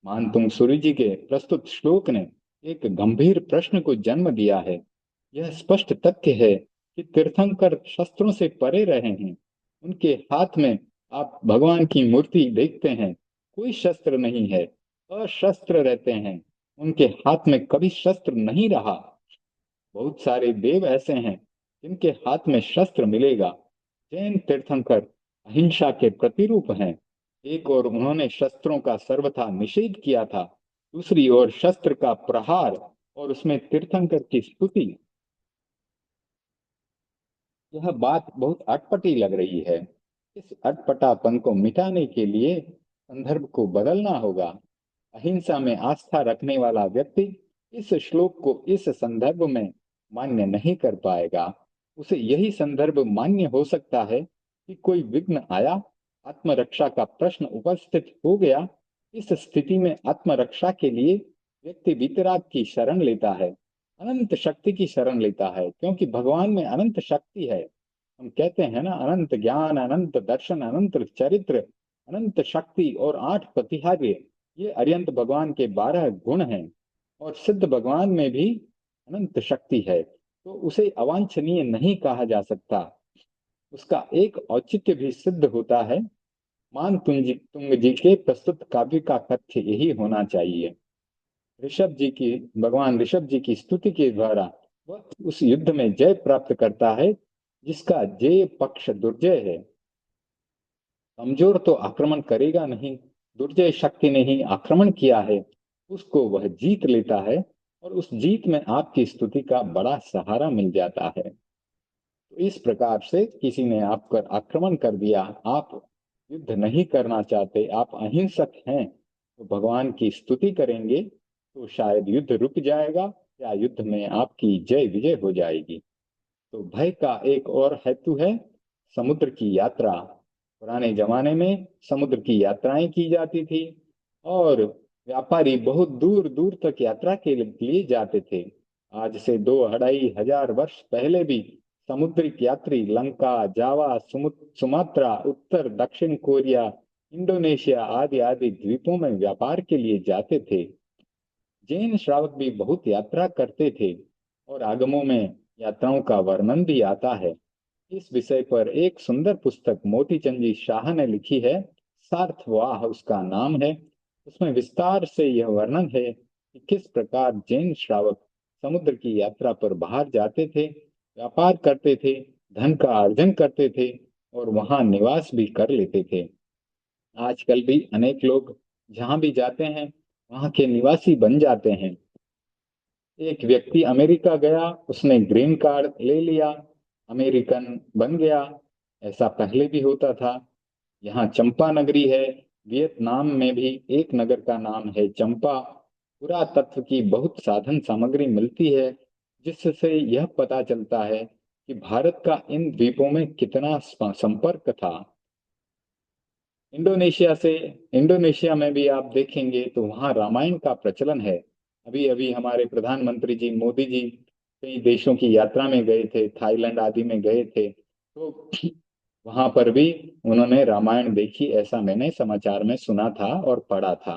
मानतुंग सूर्य जी के प्रस्तुत श्लोक ने एक गंभीर प्रश्न को जन्म दिया है। यह स्पष्ट तथ्य है कि तीर्थंकर शस्त्रों से परे रहे हैं। उनके हाथ में आप भगवान की मूर्ति देखते हैं, कोई शस्त्र नहीं है, अशस्त्र रहते हैं। उनके हाथ में कभी शस्त्र नहीं रहा। बहुत सारे देव ऐसे हैं जिनके हाथ में शस्त्र मिलेगा। जैन तीर्थंकर अहिंसा के प्रतिरूप हैं। एक ओर उन्होंने शस्त्रों का सर्वथा निषेध किया था, दूसरी ओर शस्त्र का प्रहार और उसमें तीर्थंकर की स्तुति। यह बात बहुत अटपटी लग रही है। इस अटपटापन को मिटाने के लिए संदर्भ को बदलना होगा। अहिंसा में आस्था रखने वाला व्यक्ति इस श्लोक को इस संदर्भ में मान्य नहीं कर पाएगा। उसे यही संदर्भ मान्य हो सकता है कि कोई विघ्न आया, आत्मरक्षा का प्रश्न उपस्थित हो गया। इस स्थिति में आत्मरक्षा के लिए व्यक्ति वितराग की शरण लेता है, अनंत शक्ति की शरण लेता है, क्योंकि भगवान में अनंत शक्ति है। हम कहते हैं ना, अनंत ज्ञान, अनंत दर्शन, अनंत चरित्र, अनंत शक्ति और 8 प्रतिहार्य, ये अरियंत भगवान के 12 गुण हैं। और सिद्ध भगवान में भी अनंत शक्ति है, तो उसे अवांछनीय नहीं कहा जा सकता। उसका एक औचित्य भी सिद्ध होता है। मान तुंग जी के प्रस्तुत काव्य का तथ्य यही होना चाहिए। ऋषभ जी की भगवान ऋषभ जी की स्तुति के द्वारा वह उस युद्ध में जय प्राप्त करता है जिसका जय पक्ष दुर्जय है। कमजोर तो आक्रमण करेगा नहीं, दुर्जय शक्ति ने ही आक्रमण किया है, उसको वह जीत लेता है और उस जीत में आपकी स्तुति का बड़ा सहारा मिल जाता है। तो इस प्रकार से किसी ने आप पर आक्रमण कर दिया, आप युद्ध नहीं करना चाहते, आप अहिंसक हैं, तो भगवान की स्तुति करेंगे तो शायद युद्ध रुक जाएगा या युद्ध में आपकी जय विजय हो जाएगी। तो भय का एक और हेतु है समुद्र की यात्रा। पुराने जमाने में समुद्र की यात्राएं की जाती थी और व्यापारी बहुत दूर दूर तक यात्रा के लिए जाते थे। आज से 2-2.5 हजार वर्ष पहले भी समुद्रिक यात्री लंका, जावा, सुमात्रा, उत्तर दक्षिण कोरिया, इंडोनेशिया आदि आदि द्वीपों में व्यापार के लिए जाते थे। जैन श्रावक भी बहुत यात्रा करते थे और आगमों में यात्राओं का वर्णन भी आता है। इस विषय पर एक सुंदर पुस्तक मोतीचंद जी शाह ने लिखी है, सार्थवाह उसका नाम है। उसमें विस्तार से यह वर्णन है कि किस प्रकार जैन श्रावक समुद्र की यात्रा पर बाहर जाते थे, व्यापार करते थे, धन का अर्जन करते थे और वहां निवास भी कर लेते थे। आजकल भी अनेक लोग जहां भी जाते हैं वहां के निवासी बन जाते हैं। एक व्यक्ति अमेरिका गया, उसने ग्रीन कार्ड ले लिया, अमेरिकन बन गया। ऐसा पहले भी होता था। यहाँ चंपा नगरी है। वियतनाम में भी एक नगर का नाम है चंपा। पुरातत्व की बहुत साधन सामग्री मिलती है, जिससे यह पता चलता है कि भारत का इन द्वीपों में कितना संपर्क था। इंडोनेशिया से इंडोनेशिया में भी आप देखेंगे तो वहाँ रामायण का प्रचलन है। अभी अभी हमारे प्रधानमंत्री जी मोदी जी कई देशों की यात्रा में गए थे, थाईलैंड आदि में गए थे, तो वहां पर भी उन्होंने रामायण देखी, ऐसा मैंने समाचार में सुना था और पढ़ा था।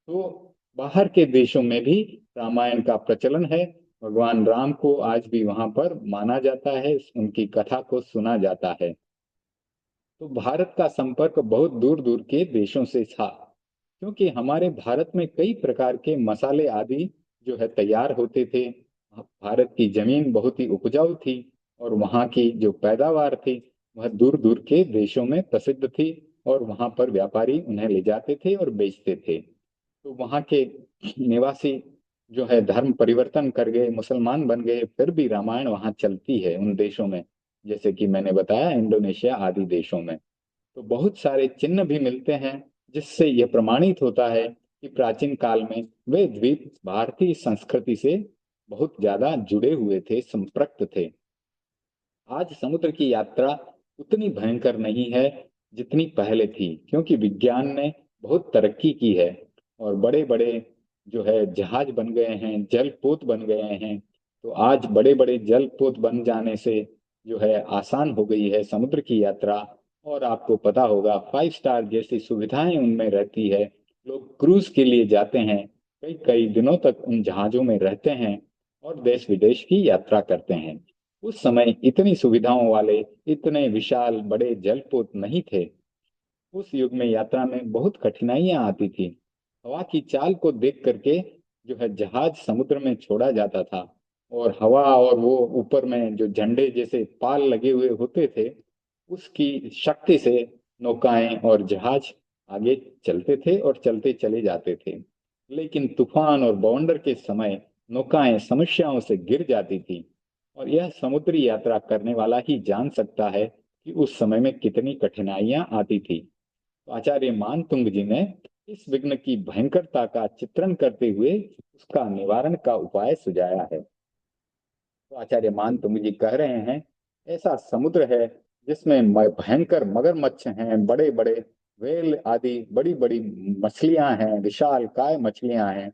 तो बाहर के देशों में भी रामायण का प्रचलन है। भगवान राम को आज भी वहां पर माना जाता है, उनकी कथा को सुना जाता है। तो भारत का संपर्क बहुत दूर दूर के देशों से था, क्योंकि हमारे भारत में कई प्रकार के मसाले आदि जो है तैयार होते थे। भारत की जमीन बहुत ही उपजाऊ थी और वहाँ की जो पैदावार थी वह दूर दूर के देशों में प्रसिद्ध थी, और वहाँ पर व्यापारी उन्हें ले जाते थे और बेचते थे। तो वहाँ के निवासी जो है धर्म परिवर्तन कर गए, मुसलमान बन गए, फिर भी रामायण वहाँ चलती है उन देशों में, जैसे कि मैंने बताया इंडोनेशिया आदि देशों में। तो बहुत सारे चिन्ह भी मिलते हैं, जिससे यह प्रमाणित होता है कि प्राचीन काल में वे द्वीप भारतीय संस्कृति से बहुत ज्यादा जुड़े हुए थे, संपृक्त थे। आज समुद्र की यात्रा उतनी भयंकर नहीं है जितनी पहले थी, क्योंकि विज्ञान ने बहुत तरक्की की है और बड़े बड़े जो है जहाज बन गए हैं, जलपोत बन गए हैं। तो आज बड़े बड़े जलपोत बन जाने से जो है आसान हो गई है समुद्र की यात्रा। और आपको पता होगा 5 स्टार जैसी सुविधाएं उनमें रहती है। लोग क्रूज के लिए जाते हैं, कई कई दिनों तक उन जहाजों में रहते हैं और देश विदेश की यात्रा करते हैं। उस समय इतनी सुविधाओं वाले इतने विशाल बड़े जलपोत नहीं थे। उस युग में यात्रा में बहुत कठिनाइयां आती थी। हवा की चाल को देख करके जो है जहाज समुद्र में छोड़ा जाता था, और हवा और वो ऊपर में जो झंडे जैसे पाल लगे हुए होते थे, उसकी शक्ति से नौकाएं और जहाज आगे चलते थे और चलते चले जाते थे। लेकिन तूफान और बवंडर के समय नौकाएं समस्याओं से गिर जाती थी, और यह समुद्री यात्रा करने वाला ही जान सकता है कि उस समय में कितनी कठिनाइयां आती थी। तो आचार्य मानतुंग जी ने इस विघ्न की भयंकरता का चित्रण करते हुए उसका निवारण का उपाय सुझाया है। तो आचार्य मानतुंग जी कह रहे हैं, ऐसा समुद्र है जिसमें भयंकर मगरमच्छ हैं, बड़े बड़े व्हेल आदि बड़ी बड़ी मछलियां हैं, विशाल काय मछलियां हैं।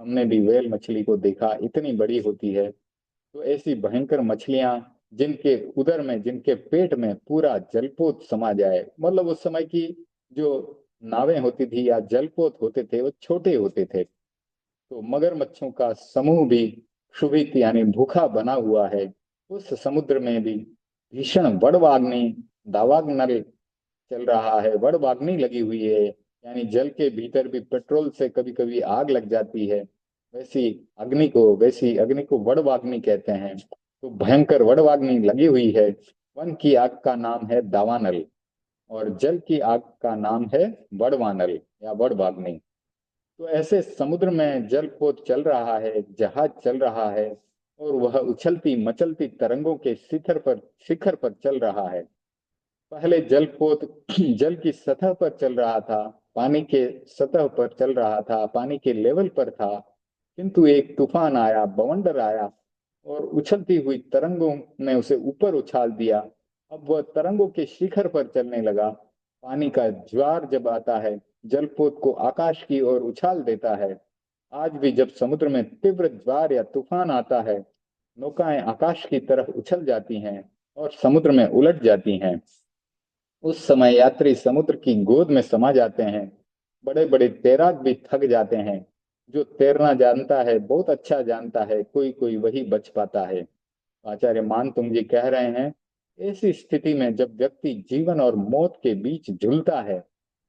हमने भी व्हेल मछली को देखा, इतनी बड़ी होती है। तो ऐसी भयंकर मछलियां जिनके उदर में, जिनके पेट में पूरा जलपोत समा जाए, मतलब उस समय की जो नावें होती थी या जलपोत होते थे वो छोटे होते थे। तो मगरमच्छों का समूह भी क्षुभित यानी भूखा बना हुआ है। उस समुद्र में भी भीषण वड़वाग्नि, दावाग्नि चल रहा है, वड़वाग्नि लगी हुई है। यानी जल के भीतर भी पेट्रोल से कभी कभी आग लग जाती है, वैसी अग्नि को वड़वाग्नि कहते हैं। तो भयंकर वड़वाग्नि लगी हुई है। वन की आग का नाम है दावानल, और जल की आग का नाम है वड़वानल या वड़वाग्नि। तो ऐसे समुद्र में जलपोत चल रहा है, जहाज चल रहा है, और वह उछलती मचलती तरंगों के शिखर पर चल रहा है। पहले जलपोत जल की सतह पर चल रहा था, पानी के सतह पर चल रहा था, पानी के लेवल पर था। किंतु एक तूफान आया, बवंडर आया, और उछलती हुई तरंगों ने उसे ऊपर उछाल दिया। अब वह तरंगों के शिखर पर चलने लगा। पानी का ज्वार जब आता है, जलपोत को आकाश की ओर उछाल देता है। आज भी जब समुद्र में तीव्र ज्वार या तूफान आता है, नौकाएं आकाश की तरफ उछल जाती हैं और समुद्र में उलट जाती हैं। उस समय यात्री समुद्र की गोद में समा जाते हैं। बड़े बड़े तैराक भी थक जाते हैं। जो तैरना जानता है, बहुत अच्छा जानता है, कोई कोई वही बच पाता है। आचार्य मान तुंग जी कह रहे हैं, ऐसी स्थिति में जब व्यक्ति जीवन और मौत के बीच झूलता है,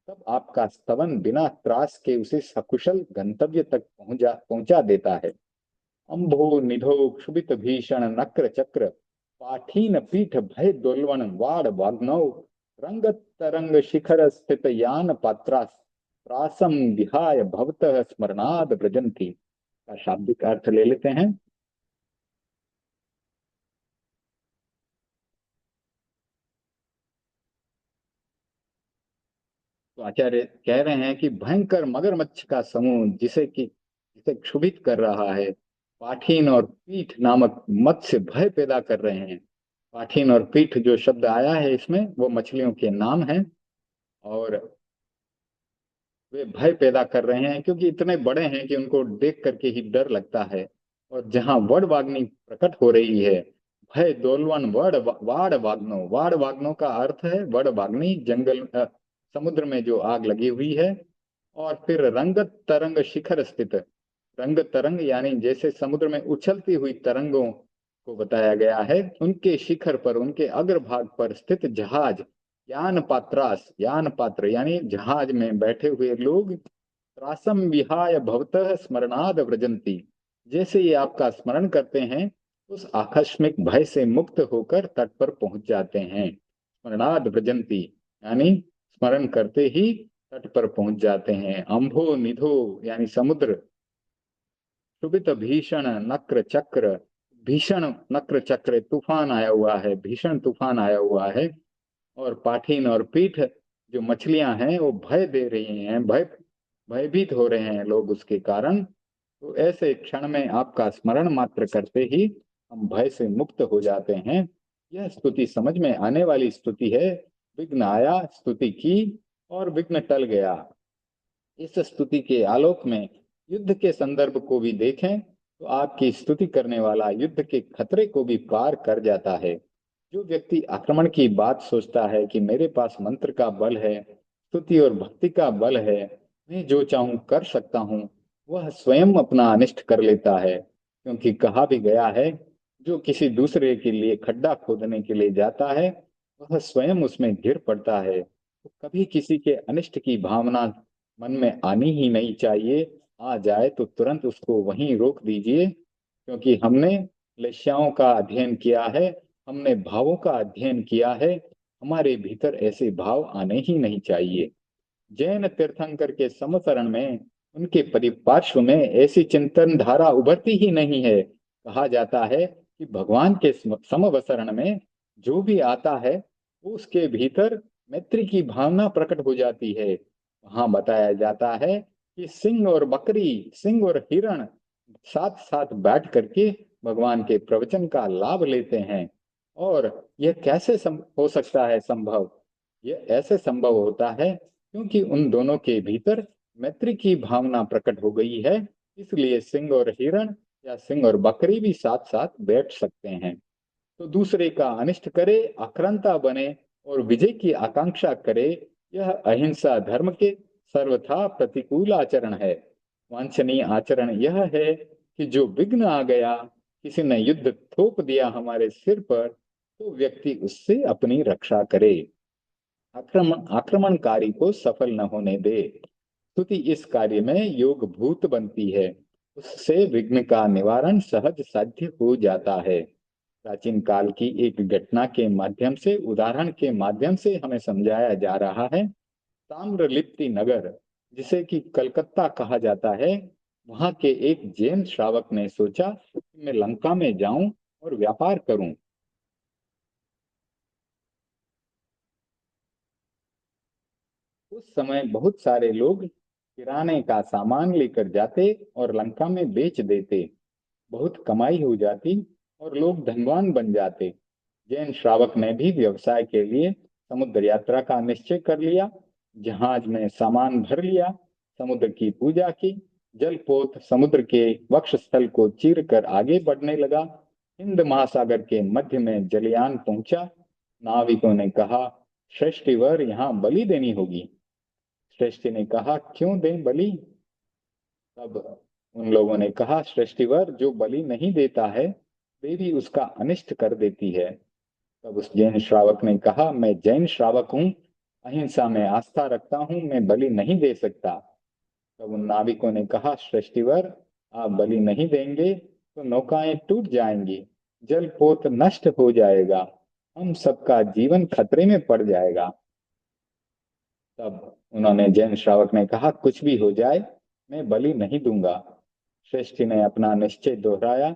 तब आपका स्तवन बिना त्रास के उसे सकुशल गंतव्य तक पहुंचा देता है। अम्भो निधो क्षुभित भीषण नक्र चक्र पाठीन पीठ भय दोलवन वाड़ वाग्नौ रंग तरंग शिखर स्थित यान पात्रास त्रासम विहाय भवतः स्मरणाद व्रजंती का शाब्दिक अर्थ ले लेते हैं। तो आचार्य कह रहे हैं कि भयंकर मगरमच्छ का समूह जिसे क्षुभित कर रहा है, पाठीन और पीठ नामक मत्स्य भय पैदा कर रहे हैं। पाठीन और पीठ जो शब्द आया है इसमें, वो मछलियों के नाम हैं। और वे भय पैदा कर रहे हैं क्योंकि इतने बड़े हैं कि उनको देख करके ही डर लगता है। और जहां वडवाग्नि प्रकट हो रही है, भय दोलवन वाड़ वाग्नो, वाड़ वाग्नो का अर्थ है वडवाग्नि, जंगल समुद्र में जो आग लगी हुई है। और फिर रंगत तरंग शिखर स्थित, रंग तरंग यानी जैसे समुद्र में उछलती हुई तरंगों को बताया गया है, उनके शिखर पर, उनके अग्रभाग पर स्थित जहाज, यान पात्रास, यान पात्र यानी जहाज में बैठे हुए लोग, त्रासम विहाय भवतः स्मरणाद व्रजंती, जैसे ये आपका स्मरण करते हैं, उस आकस्मिक भय से मुक्त होकर तट पर पहुंच जाते हैं। स्मरणाद व्रजंती यानी स्मरण करते ही तट पर पहुंच जाते हैं। अम्भो निधो यानी समुद्र, क्षुभित भीषण नक्र चक्र, भीषण नक्र चक्र तूफान आया हुआ है, भीषण तूफान आया हुआ है। और पाठीन और पीठ जो मछलियां हैं वो भय दे रही हैं, भयभीत हो रहे हैं लोग उसके कारण। तो ऐसे क्षण में आपका स्मरण मात्र करते ही हम भय से मुक्त हो जाते हैं। यह स्तुति समझ में आने वाली स्तुति है। विघ्न आया, स्तुति की, और विघ्न टल गया। इस स्तुति के आलोक में युद्ध के संदर्भ को भी देखें तो आपकी स्तुति करने वाला युद्ध के खतरे को भी पार कर जाता है। जो व्यक्ति आक्रमण की बात सोचता है कि मेरे पास मंत्र का बल है, स्तुति और भक्ति का बल है, मैं जो चाहूं कर सकता हूं, वह स्वयं अपना अनिष्ट कर लेता है। क्योंकि कहा भी गया है, जो किसी दूसरे के लिए खड्डा खोदने के लिए जाता है, वह स्वयं उसमें गिर पड़ता है। तो कभी किसी के अनिष्ट की भावना मन में आनी ही नहीं चाहिए। आ जाए तो तुरंत उसको वहीं रोक दीजिए, क्योंकि हमने लेश्याओं का अध्ययन किया है, हमने भावों का अध्ययन किया है। हमारे भीतर ऐसे भाव आने ही नहीं चाहिए। जैन तीर्थंकर के समसरण में, उनके परिपार्श्व में ऐसी चिंतन धारा उभरती ही नहीं है। कहा जाता है कि भगवान के समवसरण में जो भी आता है, उसके भीतर मैत्री की भावना प्रकट हो जाती है। वहां बताया जाता है कि सिंह और बकरी, सिंह और हिरण साथ साथ बैठ करके भगवान के प्रवचन का लाभ लेते हैं। और यह कैसे हो सकता है संभव? यह ऐसे संभव होता है क्योंकि उन दोनों के भीतर मैत्री की भावना प्रकट हो गई है। इसलिए सिंह और हिरण या सिंह और बकरी भी साथ साथ बैठ सकते हैं। तो दूसरे का अनिष्ट करे, आक्रांता बने और विजय की आकांक्षा करे, यह अहिंसा धर्म के सर्वथा प्रतिकूल आचरण है। वांछनीय आचरण यह है कि जो विघ्न आ गया, किसी ने युद्ध थोप दिया हमारे सिर पर, तो व्यक्ति उससे अपनी रक्षा करे, आक्रमणकारी को सफल न होने दे। स्तुति इस कार्य में योग भूत बनती है। उससे विघ्न का निवारण सहज साध्य हो जाता है। प्राचीन काल की एक घटना के माध्यम से, उदाहरण के माध्यम से हमें समझाया जा रहा है। ताम्रलिप्ति नगर, जिसे कि कलकत्ता कहा जाता है, वहां के एक जैन श्रावक ने सोचा कि मैं लंका में जाऊं और व्यापार करूं। उस समय बहुत सारे लोग किराने का सामान लेकर जाते और लंका में बेच देते। बहुत कमाई हो जाती और लोग धनवान बन जाते। जैन श्रावक ने भी व्यवसाय के लिए समुद्र यात्रा का निश्चय कर लिया। जहाज में सामान भर लिया, समुद्र की पूजा की, जलपोत समुद्र के वक्ष स्थल को चीर कर आगे बढ़ने लगा। हिंद महासागर के मध्य में जलयान पहुंचा। नाविकों ने कहा, श्रेष्ठीवर, यहाँ बलि देनी होगी। श्रेष्ठी ने कहा, क्यों दें बलि? तब उन लोगों ने कहा, श्रेष्ठीवर, जो बलि नहीं देता है देवी उसका अनिष्ट कर देती है। तब उस जैन श्रावक ने कहा, मैं जैन श्रावक हूँ, अहिंसा में आस्था रखता हूँ, मैं बलि नहीं दे सकता। तब उन नाविकों ने कहा, श्रेष्ठीवर, आप बलि नहीं देंगे तो नौकाएं टूट जाएंगी, जल पोत नष्ट हो जाएगा, हम सबका जीवन खतरे में पड़ जाएगा। तब उन्होंने जैन श्रावक ने कहा, कुछ भी हो जाए मैं बलि नहीं दूंगा। श्रेष्ठी ने अपना निश्चय दोहराया।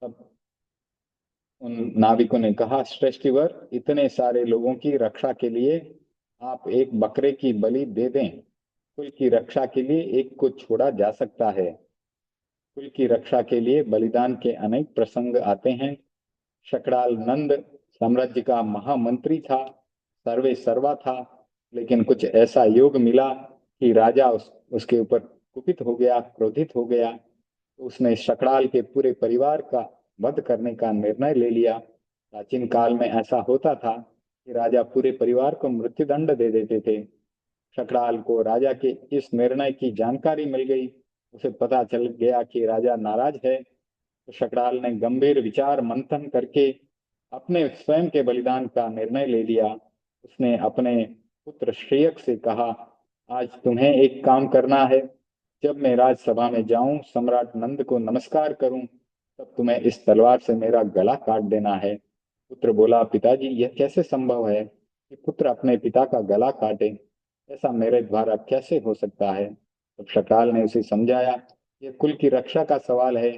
तब उन नाविकों ने कहा, श्रेष्ठीवर, इतने सारे लोगों की रक्षा के लिए आप एक बकरे की बलि दे दें। कुल की रक्षा के लिए एक को छोड़ा जा सकता है। कुल की रक्षा के लिए बलिदान के अनेक प्रसंग आते हैं। शकड़ाल नंद साम्राज्य का महामंत्री था, सर्वे सर्वा था, लेकिन कुछ ऐसा योग मिला कि राजा उसके ऊपर कुपित हो गया, क्रोधित हो गया। उसने शकड़ाल के पूरे परिवार का वध करने का निर्णय ले लिया। प्राचीन काल में ऐसा होता था कि राजा पूरे परिवार को मृत्युदंड दे देते थे। शकड़ाल को राजा के इस निर्णय की जानकारी मिल गई। उसे पता चल गया कि राजा नाराज है। तो शकड़ाल ने गंभीर विचार मंथन करके अपने स्वयं के बलिदान का निर्णय ले लिया। उसने अपने पुत्र श्रेयक से कहा, आज तुम्हें एक काम करना है। जब मैं राजसभा में जाऊं, सम्राट नंद को नमस्कार करूं, तब तुम्हें इस तलवार से मेरा गला काट देना है। पुत्र बोला, पिताजी, यह कैसे संभव है कि पुत्र अपने पिता का गला काटे? ऐसा मेरे द्वारा कैसे हो सकता है? तब शकराल ने उसे समझाया, यह कुल की रक्षा का सवाल है।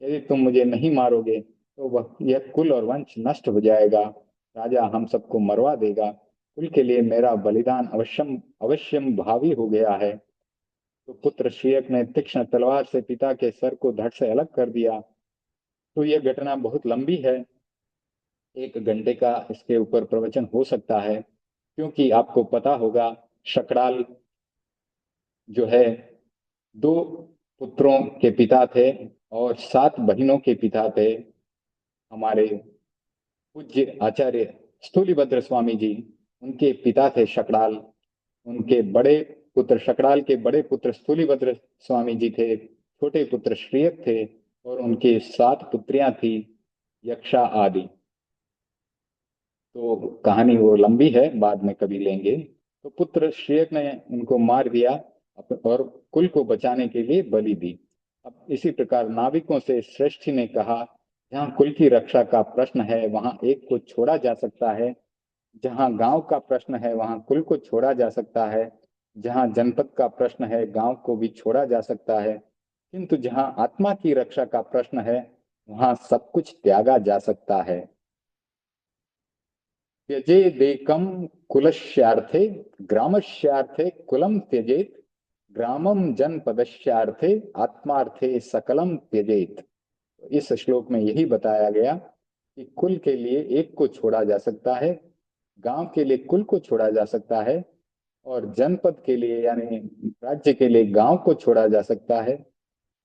यदि तुम मुझे नहीं मारोगे तो वह यह कुल और वंश नष्ट हो जाएगा। राजा हम सबको मरवा देगा। कुल के लिए मेरा बलिदान अवश्यम अवश्यम भावी हो गया है। तो पुत्र श्रेयक ने तीक्ष्ण तलवार से पिता के सर को धड़ से अलग कर दिया। तो यह घटना बहुत लंबी है, 1 घंटे का इसके ऊपर प्रवचन हो सकता है, क्योंकि आपको पता होगा शकराल जो है 2 पुत्रों के पिता थे और 7 बहनों के पिता थे। हमारे पूज्य आचार्य स्थूलीभद्र स्वामी जी, उनके पिता थे शकराल। उनके बड़े पुत्र शकराल के बड़े पुत्र स्थूलीभद्र स्वामी जी थे, छोटे पुत्र श्रीयक थे, और उनके 7 पुत्रियां थी, यक्षा आदि। तो कहानी वो लंबी है, बाद में कभी लेंगे। तो पुत्र श्रेयक ने उनको मार दिया और कुल को बचाने के लिए बलि दी। अब इसी प्रकार नाविकों से श्रेष्ठी ने कहा, जहाँ कुल की रक्षा का प्रश्न है वहां एक को छोड़ा जा सकता है, जहाँ गांव का प्रश्न है वहां कुल को छोड़ा जा सकता है, जहाँ जनपद का प्रश्न है गांव को भी छोड़ा जा सकता है, किंतु जहाँ आत्मा की रक्षा का प्रश्न है वहां सब कुछ त्यागा जा सकता है। त्यजेदेकं कुलस्यार्थे ग्रामस्यार्थे कुलम त्यजेत, ग्रामम जनपदस्यार्थे आत्मार्थे सकलम त्यजेत। इस श्लोक में यही बताया गया कि कुल के लिए एक को छोड़ा जा सकता है, गांव के लिए कुल को छोड़ा जा सकता है, और जनपद के लिए यानी राज्य के लिए गांव को छोड़ा जा सकता है।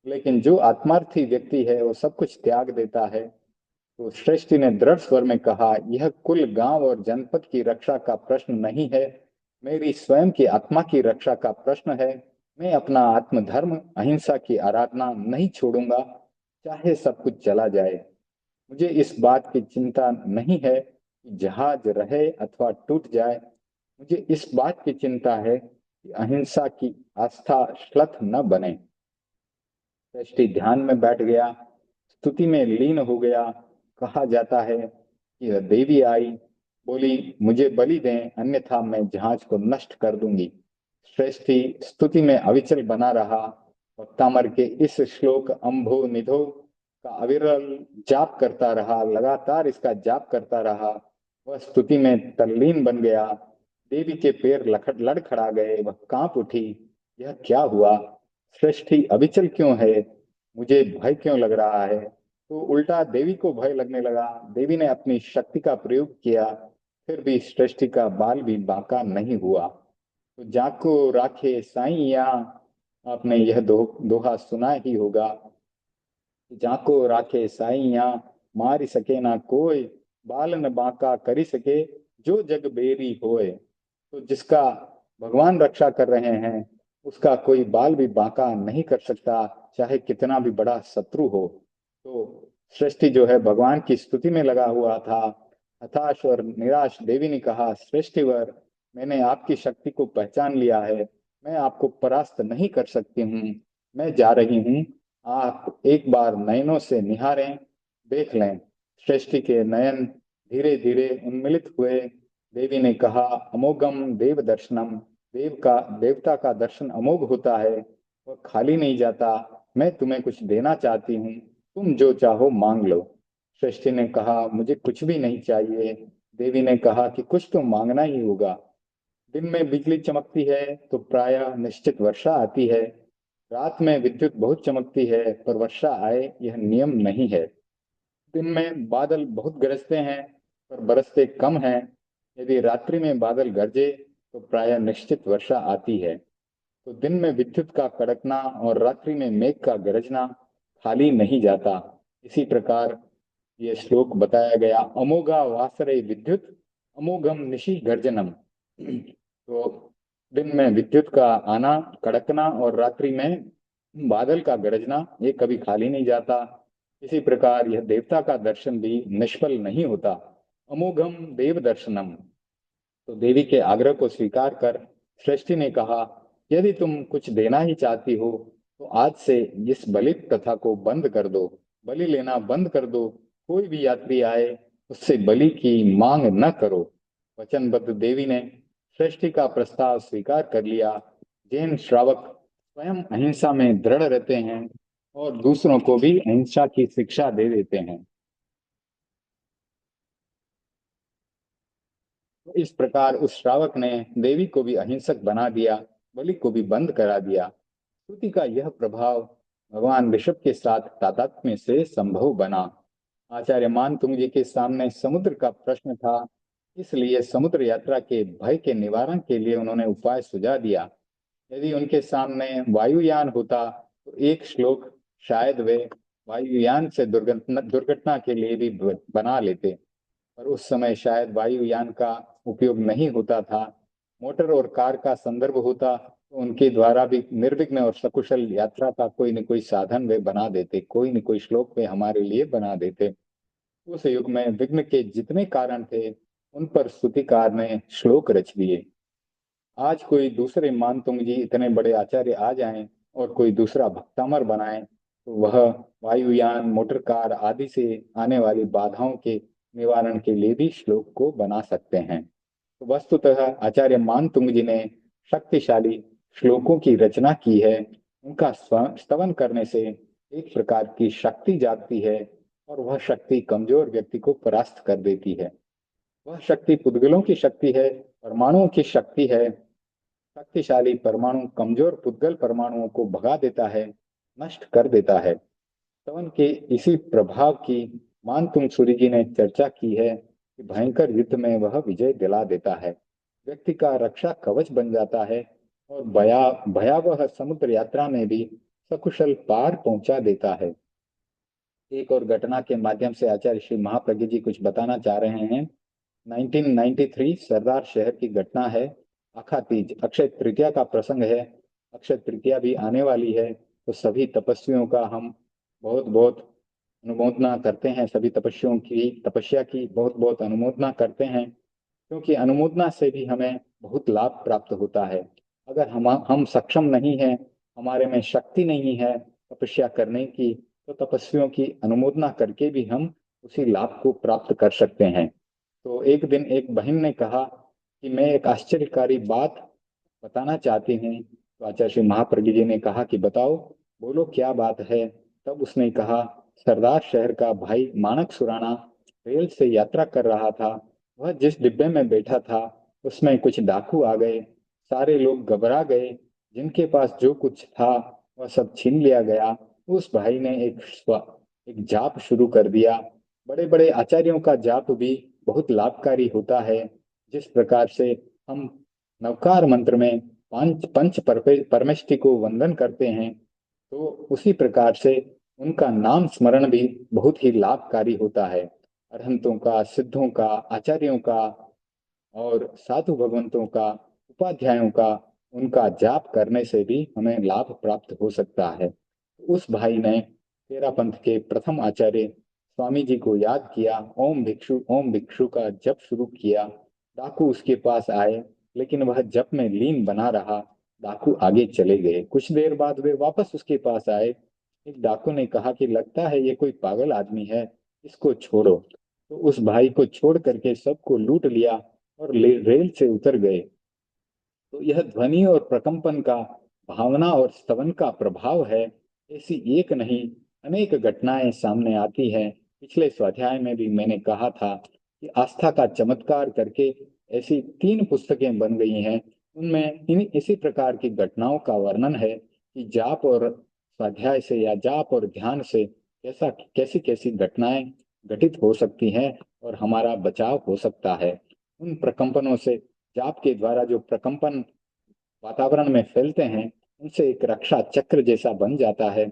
लेकिन जो आत्मार्थी व्यक्ति है वो सब कुछ त्याग देता है। तो श्रेष्ठी ने दृढ़ स्वर में कहा, यह कुल गांव और जनपद की रक्षा का प्रश्न नहीं है, मेरी स्वयं की आत्मा की रक्षा का प्रश्न है। मैं अपना आत्मधर्म अहिंसा की आराधना नहीं छोड़ूंगा, चाहे सब कुछ चला जाए। मुझे इस बात की चिंता नहीं है कि जहाज रहे अथवा टूट जाए। मुझे इस बात की चिंता है कि अहिंसा की आस्था श्लथ न बने। श्रेष्ठी ध्यान में बैठ गया, स्तुति में लीन हो गया। कहा जाता है कि वह देवी आई, बोली, मुझे बलि दें, अन्यथा मैं जहाज को नष्ट कर दूंगी। श्रेष्ठी स्तुति में अविचल बना रहा। वक्तामर के इस श्लोक अम्भो निधो का अविरल जाप करता रहा, लगातार इसका जाप करता रहा। वह स्तुति में तल्लीन बन गया। देवी के पैर लड़खड़ा गए, वह कांप उठी। यह क्या हुआ? सृष्टि अविचल क्यों है? मुझे भय क्यों लग रहा है? तो उल्टा देवी को भय लगने लगा। देवी ने अपनी शक्ति का प्रयोग किया, फिर भी सृष्टि का बाल भी बांका नहीं हुआ। तो जाको राखे साईया, आपने यह दोहा सुना ही होगा। जाको राखे साईया, मार सके ना कोई, बाल न बांका करी सके, जो जग बेरी होए, तो जिसका भगवान रक्षा कर रहे हैं उसका कोई बाल भी बांका नहीं कर सकता, चाहे कितना भी बड़ा शत्रु हो। तो सृष्टि जो है भगवान की स्तुति में लगा हुआ था। हताश और निराश देवी ने कहा, सृष्टिवर, मैंने आपकी शक्ति को पहचान लिया है, मैं आपको परास्त नहीं कर सकती हूँ। मैं जा रही हूँ, आप एक बार नयनों से निहारें, देख लें। सृष्टि के नयन धीरे धीरे उन्मिलित हुए। देवी ने कहा, अमोघम देव दर्शनम, देवता का दर्शन अमोघ होता है, वह खाली नहीं जाता। मैं तुम्हें कुछ देना चाहती हूँ, तुम जो चाहो मांग लो। सृष्टि ने कहा, मुझे कुछ भी नहीं चाहिए। देवी ने कहा कि कुछ तो मांगना ही होगा। दिन में बिजली चमकती है तो प्रायः निश्चित वर्षा आती है। रात में विद्युत बहुत चमकती है पर वर्षा आए यह नियम नहीं है। दिन में बादल बहुत गरजते हैं पर बरसते कम हैं। यदि रात्रि में बादल गरजे तो प्रायः निश्चित वर्षा आती है। तो दिन में विद्युत का कड़कना और रात्रि में मेघ का गरजना खाली नहीं जाता। इसी प्रकार ये श्लोक बताया गया, अमोघा वासरे विद्युत, अमोघम निशि गर्जनम। तो दिन में विद्युत का आना, कड़कना और रात्रि में बादल का गरजना ये कभी खाली नहीं जाता। इसी प्रकार यह देवता का दर्शन भी निष्फल नहीं होता। अमोघम देव दर्शनम। तो देवी के आग्रह को स्वीकार कर सृष्टि ने कहा, यदि तुम कुछ देना ही चाहती हो तो आज से इस बलि प्रथा को बंद कर दो, बलि लेना बंद कर दो। कोई भी यात्री आए उससे बलि की मांग न करो। वचनबद्ध देवी ने सृष्टि का प्रस्ताव स्वीकार कर लिया। जैन श्रावक स्वयं अहिंसा में दृढ़ रहते हैं और दूसरों को भी अहिंसा की शिक्षा दे देते हैं। तो इस प्रकार उस श्रावक ने देवी को भी अहिंसक बना दिया, बलि को भी बंद करा दिया। स्तुति का यह प्रभाव भगवान ऋषभ के साथ तादात्म्य से संभव बना। आचार्य मानतुंग जी के सामने समुद्र का प्रश्न था, इसलिए समुद्र यात्रा के भय के निवारण के लिए उन्होंने उपाय सुझा दिया। यदि उनके सामने वायुयान होता तो एक श्लोक शायद वे वायुयान से दुर्घटना दुर्घटना के लिए भी बना लेते। पर उस समय शायद वायुयान का उपयोग नहीं होता था। मोटर और कार का संदर्भ होता तो उनके द्वारा भी निर्विघ्न और सकुशल यात्रा का कोई न कोई साधन वे बना देते, कोई न कोई श्लोक वे हमारे लिए बना देते। उस युग में विघ्न के जितने कारण थे उन पर स्तुतिकार ने श्लोक रच दिए। आज कोई दूसरे मानतुंग जी इतने बड़े आचार्य आ जाएं और कोई दूसरा भक्तामर बनाए तो वह वायुयान, मोटर कार आदि से आने वाली बाधाओं के निवारण के लिए भी श्लोक को बना सकते हैं। तो वस्तुतः आचार्य मानतुंग जी ने शक्तिशाली श्लोकों की रचना की है। उनका स्तवन करने से एक प्रकार की शक्ति जागती है और वह शक्ति कमजोर व्यक्ति को परास्त कर देती है। वह शक्ति पुद्गलों की शक्ति है, परमाणुओं की शक्ति है। शक्तिशाली परमाणु कमजोर पुद्गल परमाणुओं को भगा देता है, नष्ट कर देता है। स्तवन के इसी प्रभाव की मानतुंग सूरी जी ने चर्चा की है कि भयंकर युद्ध में वह विजय दिला देता है, व्यक्ति का रक्षा कवच बन जाता है और भयावह समुद्र यात्रा में भी सकुशल पार पहुंचा देता है। एक और घटना के माध्यम से आचार्य श्री महाप्रज्ञ जी कुछ बताना चाह रहे हैं। 1993 सरदार शहर की घटना है। अखा तीज अक्षय तृतीया का प्रसंग है। अक्षय तृतीया भी आने वाली है, तो सभी तपस्वियों का हम बहुत बहुत अनुमोदना करते हैं। सभी तपस्वियों की तपस्या की बहुत बहुत अनुमोदना करते हैं, क्योंकि अनुमोदना से भी हमें बहुत लाभ प्राप्त होता है। अगर हम सक्षम नहीं हैं, हमारे में शक्ति नहीं है तपस्या करने की, तो तपस्वियों की अनुमोदना करके भी हम उसी लाभ को प्राप्त कर सकते हैं। तो एक दिन एक बहन ने कहा कि मैं एक आश्चर्यकारी बात बताना चाहती हूँ। तो आचार्य श्री महाप्रज्ञ जी ने कहा कि बताओ, बोलो क्या बात है। तब उसने कहा, सरदार शहर का भाई मानक सुराना रेल से यात्रा कर रहा था। वह जिस डिब्बे में बैठा था उसमें कुछ डाकू आ गए। सारे लोग घबरा गए, जिनके पास जो कुछ था वह सब छीन लिया गया। उस भाई ने एक जाप शुरू कर दिया। बड़े बड़े आचार्यों का जाप भी बहुत लाभकारी होता है। जिस प्रकार से हम नवकार मंत्र में पंच परमेष्टि को वंदन करते हैं, तो उसी प्रकार से उनका नाम स्मरण भी बहुत ही लाभकारी होता है। अरहंतों का, सिद्धों का, आचार्यों का और साधु भगवंतों का, उपाध्यायों का, उनका जाप करने से भी हमें लाभ प्राप्त हो सकता है। उस भाई ने तेरापंथ के प्रथम आचार्य स्वामी जी को याद किया, ओम भिक्षु का जप शुरू किया। डाकू उसके पास आए, लेकिन वह जप में लीन बना रहा। डाकू आगे चले गए। कुछ देर बाद वे वापस उसके पास आए। एक डाकू ने कहा कि लगता है ये कोई पागल आदमी है, इसको छोड़ो। तो उस भाई को छोड़ करके सबको लूट लिया और रेल से उतर गए। तो यह ध्वनि और प्रकंपन का, भावना और स्तवन का प्रभाव है। ऐसी एक नहीं, अनेक घटनाएं सामने आती हैं। पिछले स्वाध्याय में भी मैंने कहा था कि आस्था का चमत्कार करके ऐसी 3 पुस्तकें बन गई हैं। उनमें इन इसी प्रकार की घटनाओं का वर्णन है कि जाप और स्वाध्याय से या जाप और ध्यान से कैसी कैसी घटनाएं घटित हो सकती हैं और हमारा बचाव हो सकता है। उन प्रकंपनों से, जाप के द्वारा जो प्रकंपन वातावरण में फैलते हैं, उनसे एक रक्षा चक्र जैसा बन जाता है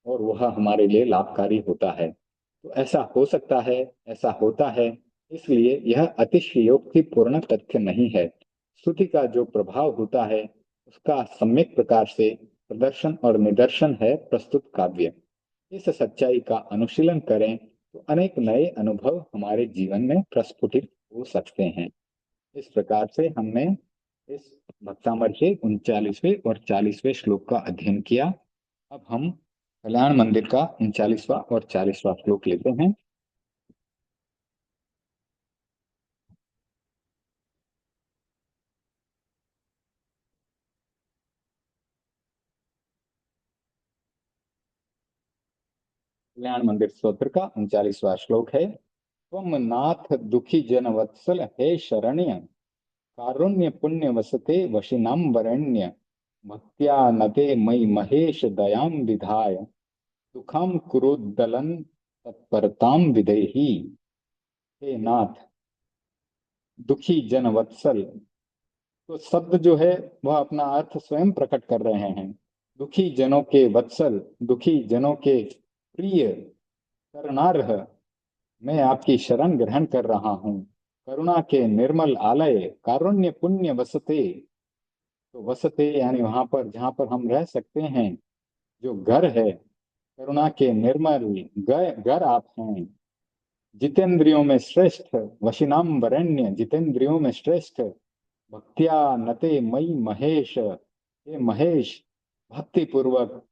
और वह हमारे लिए लाभकारी होता है। तो ऐसा हो सकता है, ऐसा होता है, इसलिए यह अतिशयोक्तिपूर्ण तथ्य नहीं है। श्रुति का जो प्रभाव होता है, उसका सम्यक प्रकार से प्रदर्शन और निदर्शन है प्रस्तुत काव्य। इस सच्चाई का अनुशीलन करें तो अनेक नए अनुभव हमारे जीवन में प्रस्फुटित हो सकते हैं। इस प्रकार से हमने इस भक्तामर के 39वें और 40वें श्लोक का अध्ययन किया। अब हम कल्याण मंदिर का 39वां और 40वां श्लोक लेते हैं। कल्याण मंदिर स्तोत्र का 39वां श्लोक है। त्वम नाथ दुखी जन वत्सल हे शरण्य, कारुण्य पुण्य वसते वशिनाम वरेण्य, भक्त्या नते मयि महेश दयाम विधाय, दुखम कुरुद्दलन तत्परताम विदेही। हे नाथ, दुखी जन वत्सल, तो शब्द जो है वह अपना अर्थ स्वयं प्रकट कर रहे हैं। दुखी जनों के वत्सल, दुखी जनों के प्रिय, करनार्ह, मैं आपकी शरण ग्रहण कर रहा हूँ। करुणा के निर्मल आलय, कारुण्य पुण्य वसते, तो वसते यानी वहां पर जहां पर हम रह सकते हैं, जो घर है, करुणा के निर्मल घर आप हैं। जितेंद्रियों में श्रेष्ठ, वशिनाम वरेण्य, जितेंद्रियों में श्रेष्ठ, भक्त्या नते मई महेश, हे महेश, भक्ति पूर्वक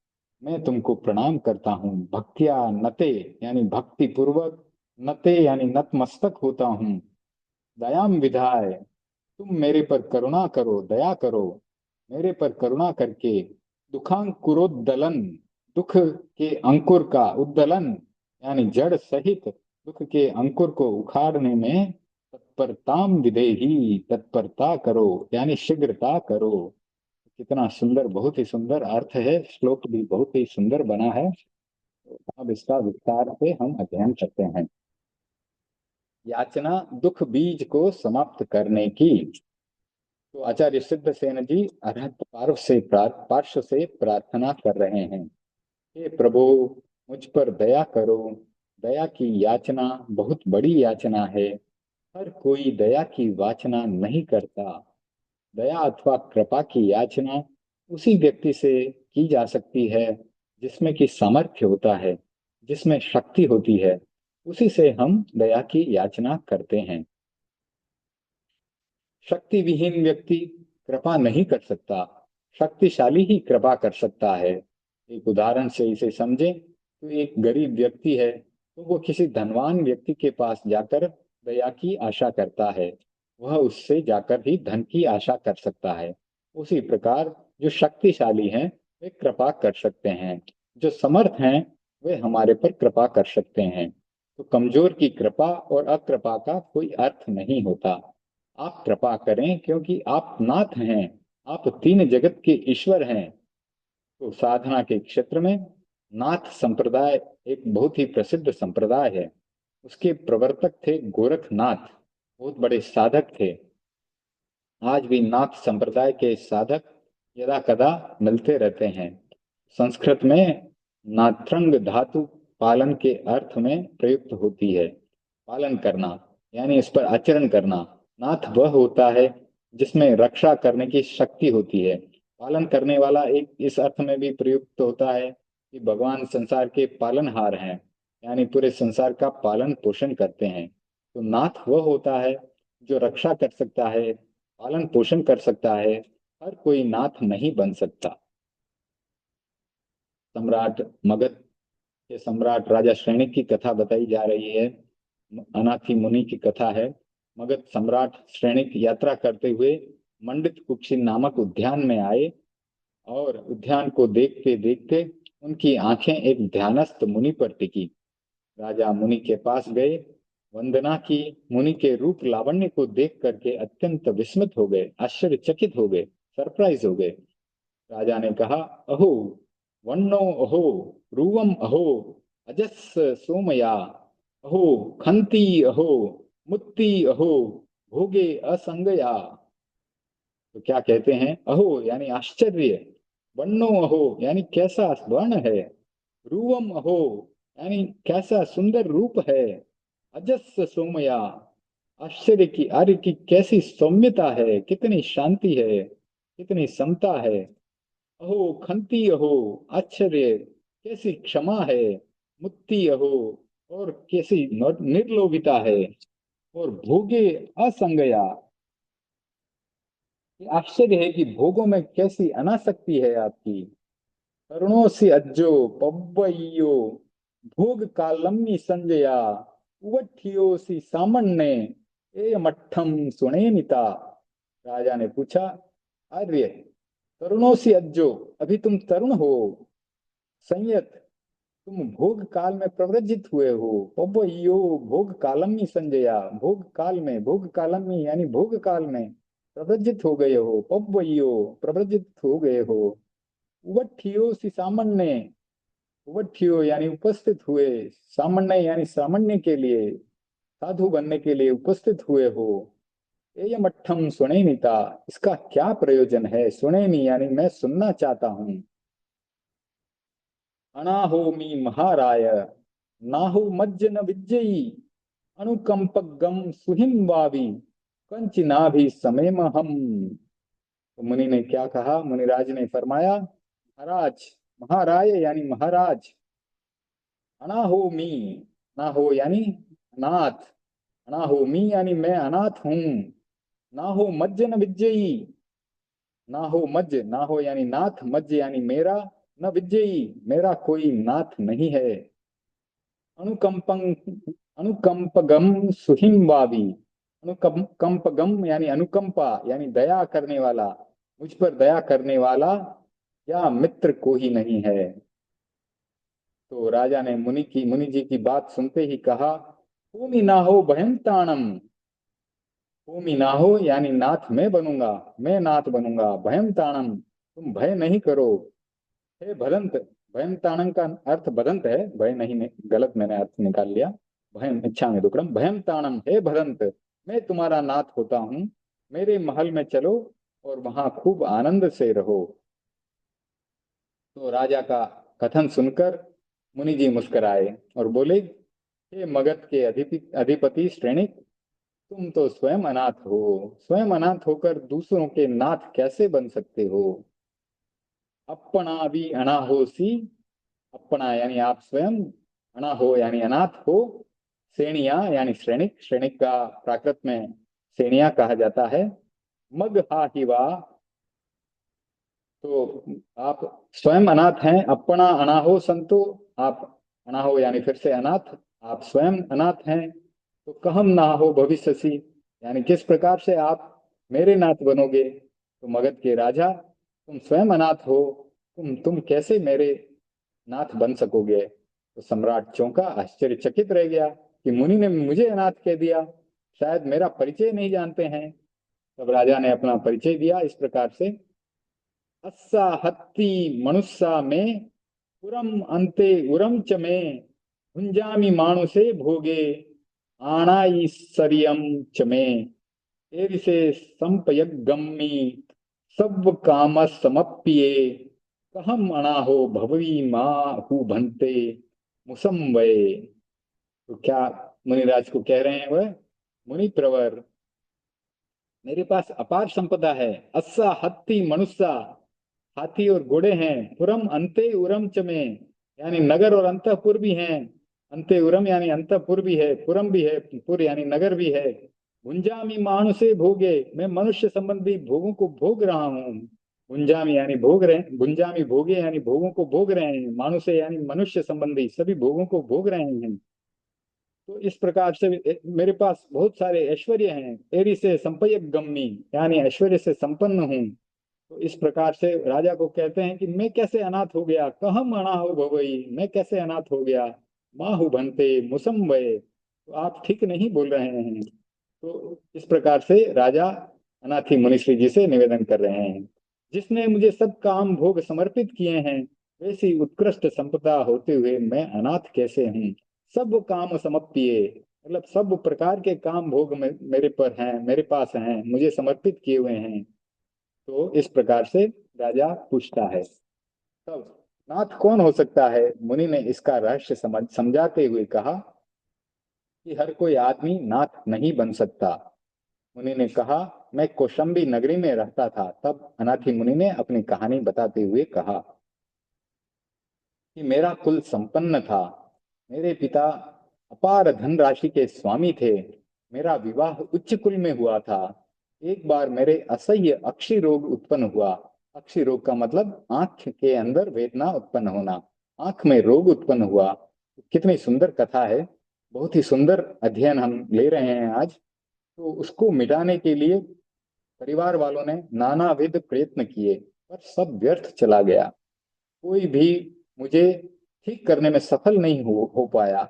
मैं तुमको प्रणाम करता हूँ। भक्त्या नते यानी भक्ति पूर्वक, नते यानी नतमस्तक होता हूँ। दयाम विधाय, तुम मेरे पर करुणा करो, दया करो, मेरे पर करुणा करके। दुखांकुरोद्दलन, दुख के अंकुर का उद्दलन यानी जड़ सहित दुख के अंकुर को उखाड़ने में तत्परताम विदेही, तत्परता करो यानी शीघ्रता करो। कितना सुंदर, बहुत ही सुंदर अर्थ है। श्लोक भी बहुत ही सुंदर बना है। अब इसका विस्तार से हम अध्ययन करते हैं। याचना दुख बीज को समाप्त करने की। तो आचार्य सिद्धसेन जी अरहत पार्श्व से प्रार्थना कर रहे हैं। हे प्रभु, मुझ पर दया करो। दया की याचना बहुत बड़ी याचना है। हर कोई दया की वाचना नहीं करता। दया अथवा कृपा की याचना उसी व्यक्ति से की जा सकती है जिसमें कि सामर्थ्य होता है, जिसमें शक्ति होती है। उसी से हम दया की याचना करते हैं। शक्ति विहीन व्यक्ति कृपा नहीं कर सकता। शक्तिशाली ही कृपा कर सकता है। एक उदाहरण से इसे समझें तो एक गरीब व्यक्ति है, तो वो किसी धनवान व्यक्ति के पास जाकर दया की आशा करता है। वह उससे जाकर ही धन की आशा कर सकता है। उसी प्रकार जो शक्तिशाली हैं वे कृपा कर सकते हैं। जो समर्थ हैं वे हमारे पर कृपा कर सकते हैं। तो कमजोर की कृपा और अकृपा का कोई अर्थ नहीं होता। आप कृपा करें क्योंकि आप नाथ हैं, आप तीन जगत के ईश्वर हैं। तो साधना के क्षेत्र में नाथ संप्रदाय एक बहुत ही प्रसिद्ध संप्रदाय है। उसके प्रवर्तक थे गोरखनाथ, बहुत बड़े साधक थे। आज भी नाथ संप्रदाय के साधक यदा कदा मिलते रहते हैं। संस्कृत में नाथ्रंग धातु पालन के अर्थ में प्रयुक्त होती है। पालन करना यानी इस पर आचरण करना। नाथ वह होता है जिसमें रक्षा करने की शक्ति होती है। पालन करने वाला एक इस अर्थ में भी प्रयुक्त होता है कि भगवान संसार के पालनहार हैं, यानी पूरे संसार का पालन पोषण करते हैं। तो नाथ वह होता है जो रक्षा कर सकता है, पालन पोषण कर सकता है। हर कोई नाथ नहीं बन सकता। सम्राट मगध के सम्राट राजा श्रेणिक की कथा बताई जा रही है। अनाथी मुनि की कथा है। मगध सम्राट श्रेणिक यात्रा करते हुए मंडित कुक्षी नामक उद्यान में आए, और उद्यान को देखते देखते उनकी आंखें एक ध्यानस्थ मुनि पर टिकी। राजा मुनि के पास गए, वंदना की। मुनि के रूप लावण्य को देख करके अत्यंत विस्मित हो गए, आश्चर्यचकित हो गए, सरप्राइज हो गए। राजा ने कहा, अहो वन्नो, अहो रूवम, अहो अजस सोमया, अहो खंती, अहो मुत्ती, अहो भोगे असंगया। तो क्या कहते हैं? अहो यानी आश्चर्य, वन्नो अहो यानी कैसा वर्ण है, रूवम अहो यानी कैसा सुंदर रूप है, अजस सोमया आश्चर्य की, आर्य की कैसी सौम्यता है, कितनी शांति है, कितनी समता है। अहो खंती, अहो आश्चर्य, कैसी क्षमा है, मुक्ति अहो और कैसी निर्लोभिता है, और भोगे असंगया, ये आश्चर्य है कि भोगों में कैसी अनासक्ति है आपकी। करुणों से अज्जो पव्वय्यो भोग कालम्नी संजया उवठियो सी सामन्ने ए मट्ठम सुनेनिता। राजा ने पूछा, आर्य तरुणों से अज्जो, अभी तुम तरुण हो, संयत, तुम भोग काल में प्रव्रजित हुए हो। पव्वय्यो भोग कालम्नी संजया, भोग काल में, भोग कालम्नी यानी भोग काल में प्रव्रजित हो गए हो। पव्वय्यो प्रव्रजित हो गए हो। उवठियो सी सामान्य, उवठियो यानी उपस्थित हुए, सामान्य यानी सामान्य के लिए, साधु बनने के लिए उपस्थित हुए हो। एयमठम सुनेमिता, इसका क्या प्रयोजन है? सुनेमी यानी मैं सुनना चाहता हूँ। अनाहोमी महाराय, नाहु मज्ज न विज्जयी, अनुकंपगम सुहिम वावी, कंचनाभि समेम हम। तो मुनि ने क्या कहा? मुनिराज ने फरमाया, महाराज, महाराय यानी महाराज, अनाहोमी, ना हो यानी अनाथ, अनाहोमी यानी मैं अनाथ हूं। ना हो मज्ज न विज्जयी, ना हो मज्ज, ना हो यानी नाथ, मज्ज यानी मेरा, न विज्जयी मेरा कोई नाथ नहीं है। अनुकंपं अनुकंपगम सुहिम्बावी, अनुकंपगम यानी अनुकंपा यानी दया करने वाला, मुझ पर दया करने वाला या मित्र कोई नहीं है। तो राजा ने मुनि जी की बात सुनते ही कहा, भूमि ना हो भयं ताणम, भूमि ना हो यानी नाथ मैं बनूंगा, मैं नाथ बनूंगा। भयं ताणम, तुम भय नहीं करो। हे भदंत, भयं ताणम का अर्थ भदंत है, भय नहीं, गलत मैंने अर्थ निकाल लिया। भयं इच्छा में दुक्कड़म, भयं ताणम, हे भदंत, मैं तुम्हारा नाथ होता हूँ। मेरे महल में चलो और वहां खूब आनंद से रहो। तो राजा का कथन सुनकर मुनि जी मुस्कुराए और बोले, हे मगध के अधिपति अधिपति श्रेणिक, तुम तो स्वयं अनाथ हो। स्वयं अनाथ होकर दूसरों के नाथ कैसे बन सकते हो? अपना भी अनाहोसी, अपना यानी आप स्वयं, अना हो यानी अनाथ हो, श्रेणिया यानी श्रेणिक, श्रेणिक का प्राकृत में श्रेणिया कहा जाता है। मग हा ही वाह, तो आप स्वयं अनाथ हैं। अपना अनाहो संतो, आप अनाहो यानी फिर से अनाथ, आप स्वयं अनाथ हैं। तो कहम ना हो भविष्यसि, यानी किस प्रकार से आप मेरे नाथ बनोगे? तो मगध के राजा, तुम स्वयं अनाथ हो, तुम कैसे मेरे नाथ बन सकोगे? तो सम्राट चौंका, आश्चर्यचकित रह गया कि मुनि ने मुझे अनाथ कह दिया, शायद मेरा परिचय नहीं जानते हैं। तब राजा ने अपना परिचय दिया इस प्रकार से, अस्सा हत्ती मनुष्सा में पुरम अंते उरम च में, भुंजामि मानुषे भोगे आणाई सरियम च में, एविसे संपयगम्मी सब काम समप्पिये, कहम अनाहो भवी माहु भंते मुसंवये। तो क्या मुनिराज को कह रहे हैं वह? मुनि प्रवर, मेरे पास अपार संपदा है। अस्सा हत्ती मनुष्सा, हाथी और घोड़े हैं। पुरम अंते उरम चमे, यानी नगर और अंतःपुर भी हैं। अंते उरम यानी अंतःपुर भी है, पुरम भी है, पुर यानी नगर भी है। भुंजामि मानुषे भोगे, मैं मनुष्य संबंधी भोगों को भोग रहा हूँ। भुंजामि यानी भोग रहे, भुंजामि भोगे यानी भोगों को भोग रहे हैं। मानुषे यानी मनुष्य संबंधी सभी भोगों को भोग रहे हैं। तो इस प्रकार से मेरे पास बहुत सारे ऐश्वर्य हैं। एरी से संपयक गम्मी, यानी ऐश्वर्य से संपन्न हूँ। तो इस प्रकार से राजा को कहते हैं कि मैं कैसे अनाथ हो गया, कहम अनाहो भवई, मैं कैसे अनाथ हो गया। माहु भंते मुसम वये, तो आप ठीक नहीं बोल रहे हैं। तो इस प्रकार से राजा अनाथी मुनिश्री जी से निवेदन कर रहे हैं। जिसने मुझे सब काम भोग समर्पित किए हैं, वैसी उत्कृष्ट संपदा होते हुए मैं अनाथ कैसे हूँ। सब काम समर्पिए, मतलब सब प्रकार के काम भोग मेरे पर हैं, मेरे पास हैं, मुझे समर्पित किए हुए हैं। तो इस प्रकार से राजा पूछता है। तब नाथ कौन हो सकता है, मुनि ने इसका रहस्य समझाते हुए कहा कि हर कोई आदमी नाथ नहीं बन सकता। मुनि ने कहा, मैं कौशंबी नगरी में रहता था। तब अनाथी मुनि ने अपनी कहानी बताते हुए कहा कि मेरा कुल संपन्न था। मेरे पिता अपार धनराशि के स्वामी थे। मेरा विवाह उच्च कुल में हुआ था। एक बार मेरे असह्य अक्षी रोग उत्पन्न हुआ। अक्षी रोग का मतलब आंख के अंदर वेदना उत्पन्न होना। आंख में रोग उत्पन्न हुआ। कितनी सुंदर कथा है, बहुत ही सुंदर अध्ययन हम ले रहे हैं आज। तो उसको मिटाने के लिए परिवार वालों ने नानाविध प्रयत्न किए, पर सब व्यर्थ चला गया। कोई भी मुझे ठीक करने में सफल नहीं हो पाया।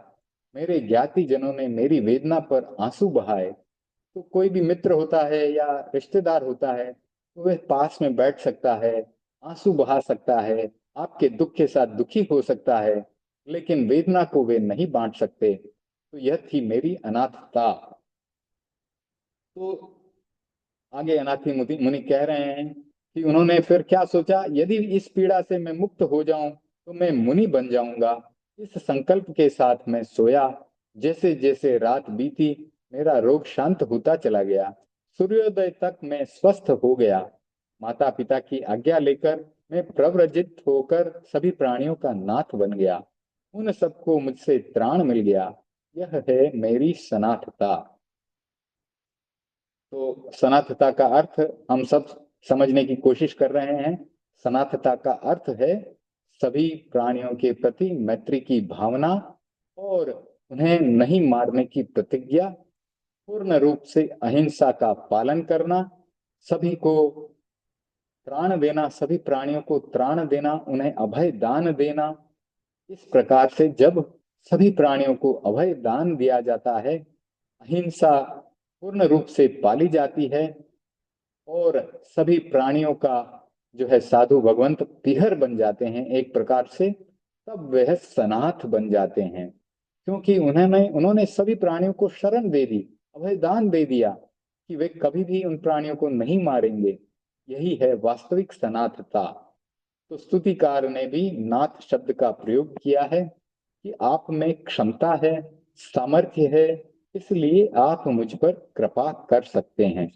मेरे ज्ञाति जनों ने मेरी वेदना पर आंसू बहाए। तो कोई भी मित्र होता है या रिश्तेदार होता है, तो वह पास में बैठ सकता है, आंसू बहा सकता है, आपके दुख के साथ दुखी हो सकता है, लेकिन वेदना को वे नहीं बांट सकते। तो यह थी मेरी अनाथता। तो आगे अनाथी मुनि मुनि कह रहे हैं कि उन्होंने फिर क्या सोचा, यदि इस पीड़ा से मैं मुक्त हो जाऊं तो मैं मुनि बन जाऊंगा। इस संकल्प के साथ मैं सोया। जैसे जैसे रात बीती, मेरा रोग शांत होता चला गया। सूर्योदय तक मैं स्वस्थ हो गया। माता पिता की आज्ञा लेकर मैं प्रव्रजित होकर सभी प्राणियों का नाथ बन गया। उन सबको मुझसे त्राण मिल गया। यह है मेरी सनाथता। तो सनाथता का अर्थ हम सब समझने की कोशिश कर रहे हैं। सनाथता का अर्थ है सभी प्राणियों के प्रति मैत्री की भावना और उन्हें नहीं मारने की प्रतिज्ञा, पूर्ण रूप से अहिंसा का पालन करना, सभी को त्राण देना, सभी प्राणियों को त्राण देना, उन्हें अभय दान देना। इस प्रकार से जब सभी प्राणियों को अभय दान दिया जाता है, अहिंसा पूर्ण रूप से पाली जाती है और सभी प्राणियों का जो है साधु भगवंत पिहर बन जाते हैं एक प्रकार से, तब वह सनाथ बन जाते हैं। क्योंकि उन्होंने उन्होंने सभी प्राणियों को शरण दे दी, अभय दान दे दिया कि वे कभी भी उन प्राणियों को नहीं मारेंगे। यही है वास्तविक सनाथता। तो स्तुतिकार ने भी नाथ शब्द का प्रयोग किया है कि आप में क्षमता है, सामर्थ्य है, इसलिए आप मुझ पर कृपा कर सकते हैं।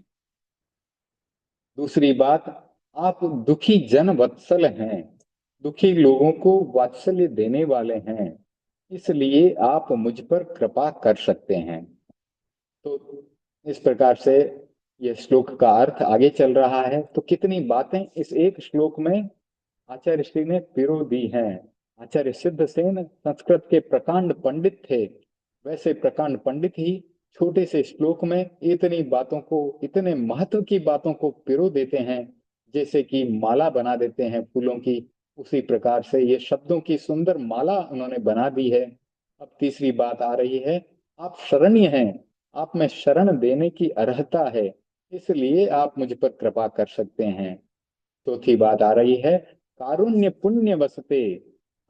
दूसरी बात, आप दुखी जन वत्सल हैं, दुखी लोगों को वात्सल्य देने वाले हैं, इसलिए आप मुझ पर कृपा कर सकते हैं। तो इस प्रकार से यह श्लोक का अर्थ आगे चल रहा है। तो कितनी बातें इस एक श्लोक में आचार्य श्री ने पिरो दी हैं। आचार्य सिद्धसेन संस्कृत के प्रकांड पंडित थे। वैसे प्रकांड पंडित ही छोटे से श्लोक में इतनी बातों को, इतने महत्व की बातों को पिरो देते हैं, जैसे कि माला बना देते हैं फूलों की। उसी प्रकार से ये शब्दों की सुंदर माला उन्होंने बना दी है। अब तीसरी बात आ रही है, आप शरण्य हैं, आप में शरण देने की अर्हता है, इसलिए आप मुझ पर कृपा कर सकते हैं। चौथी बात आ रही है, कारुण्य पुण्य बसते,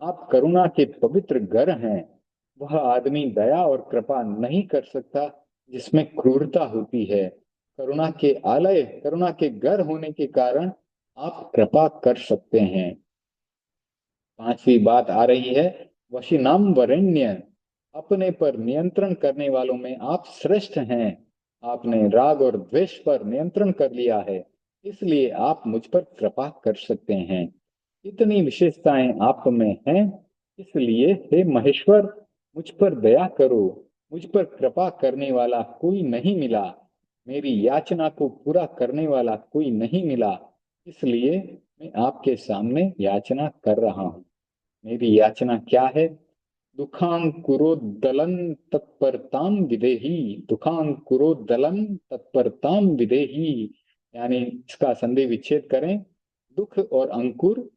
आप करुणा के पवित्र घर हैं। वह आदमी दया और कृपा नहीं कर सकता जिसमें क्रूरता होती है। करुणा के आलय, करुणा के घर होने के कारण आप कृपा कर सकते हैं। पांचवी बात आ रही है, वशिनाम वरेण्य, अपने पर नियंत्रण करने वालों में आप श्रेष्ठ हैं। आपने राग और द्वेष पर नियंत्रण कर लिया है, इसलिए आप मुझ पर कृपा कर सकते हैं। इतनी विशेषताएं आप में हैं, इसलिए हे महेश्वर, मुझ पर दया करो। मुझ पर कृपा करने वाला कोई नहीं मिला, मेरी याचना को पूरा करने वाला कोई नहीं मिला, इसलिए मैं आपके सामने याचना कर रहा हूँ। मेरी याचना क्या है? दुखांकुरोद्दलं तत्परतां विदेहि। दुखांकुरोद्दलं तत्परतां विदेहि, यानी इसका संधि विच्छेद करें। दुख और अंकुर,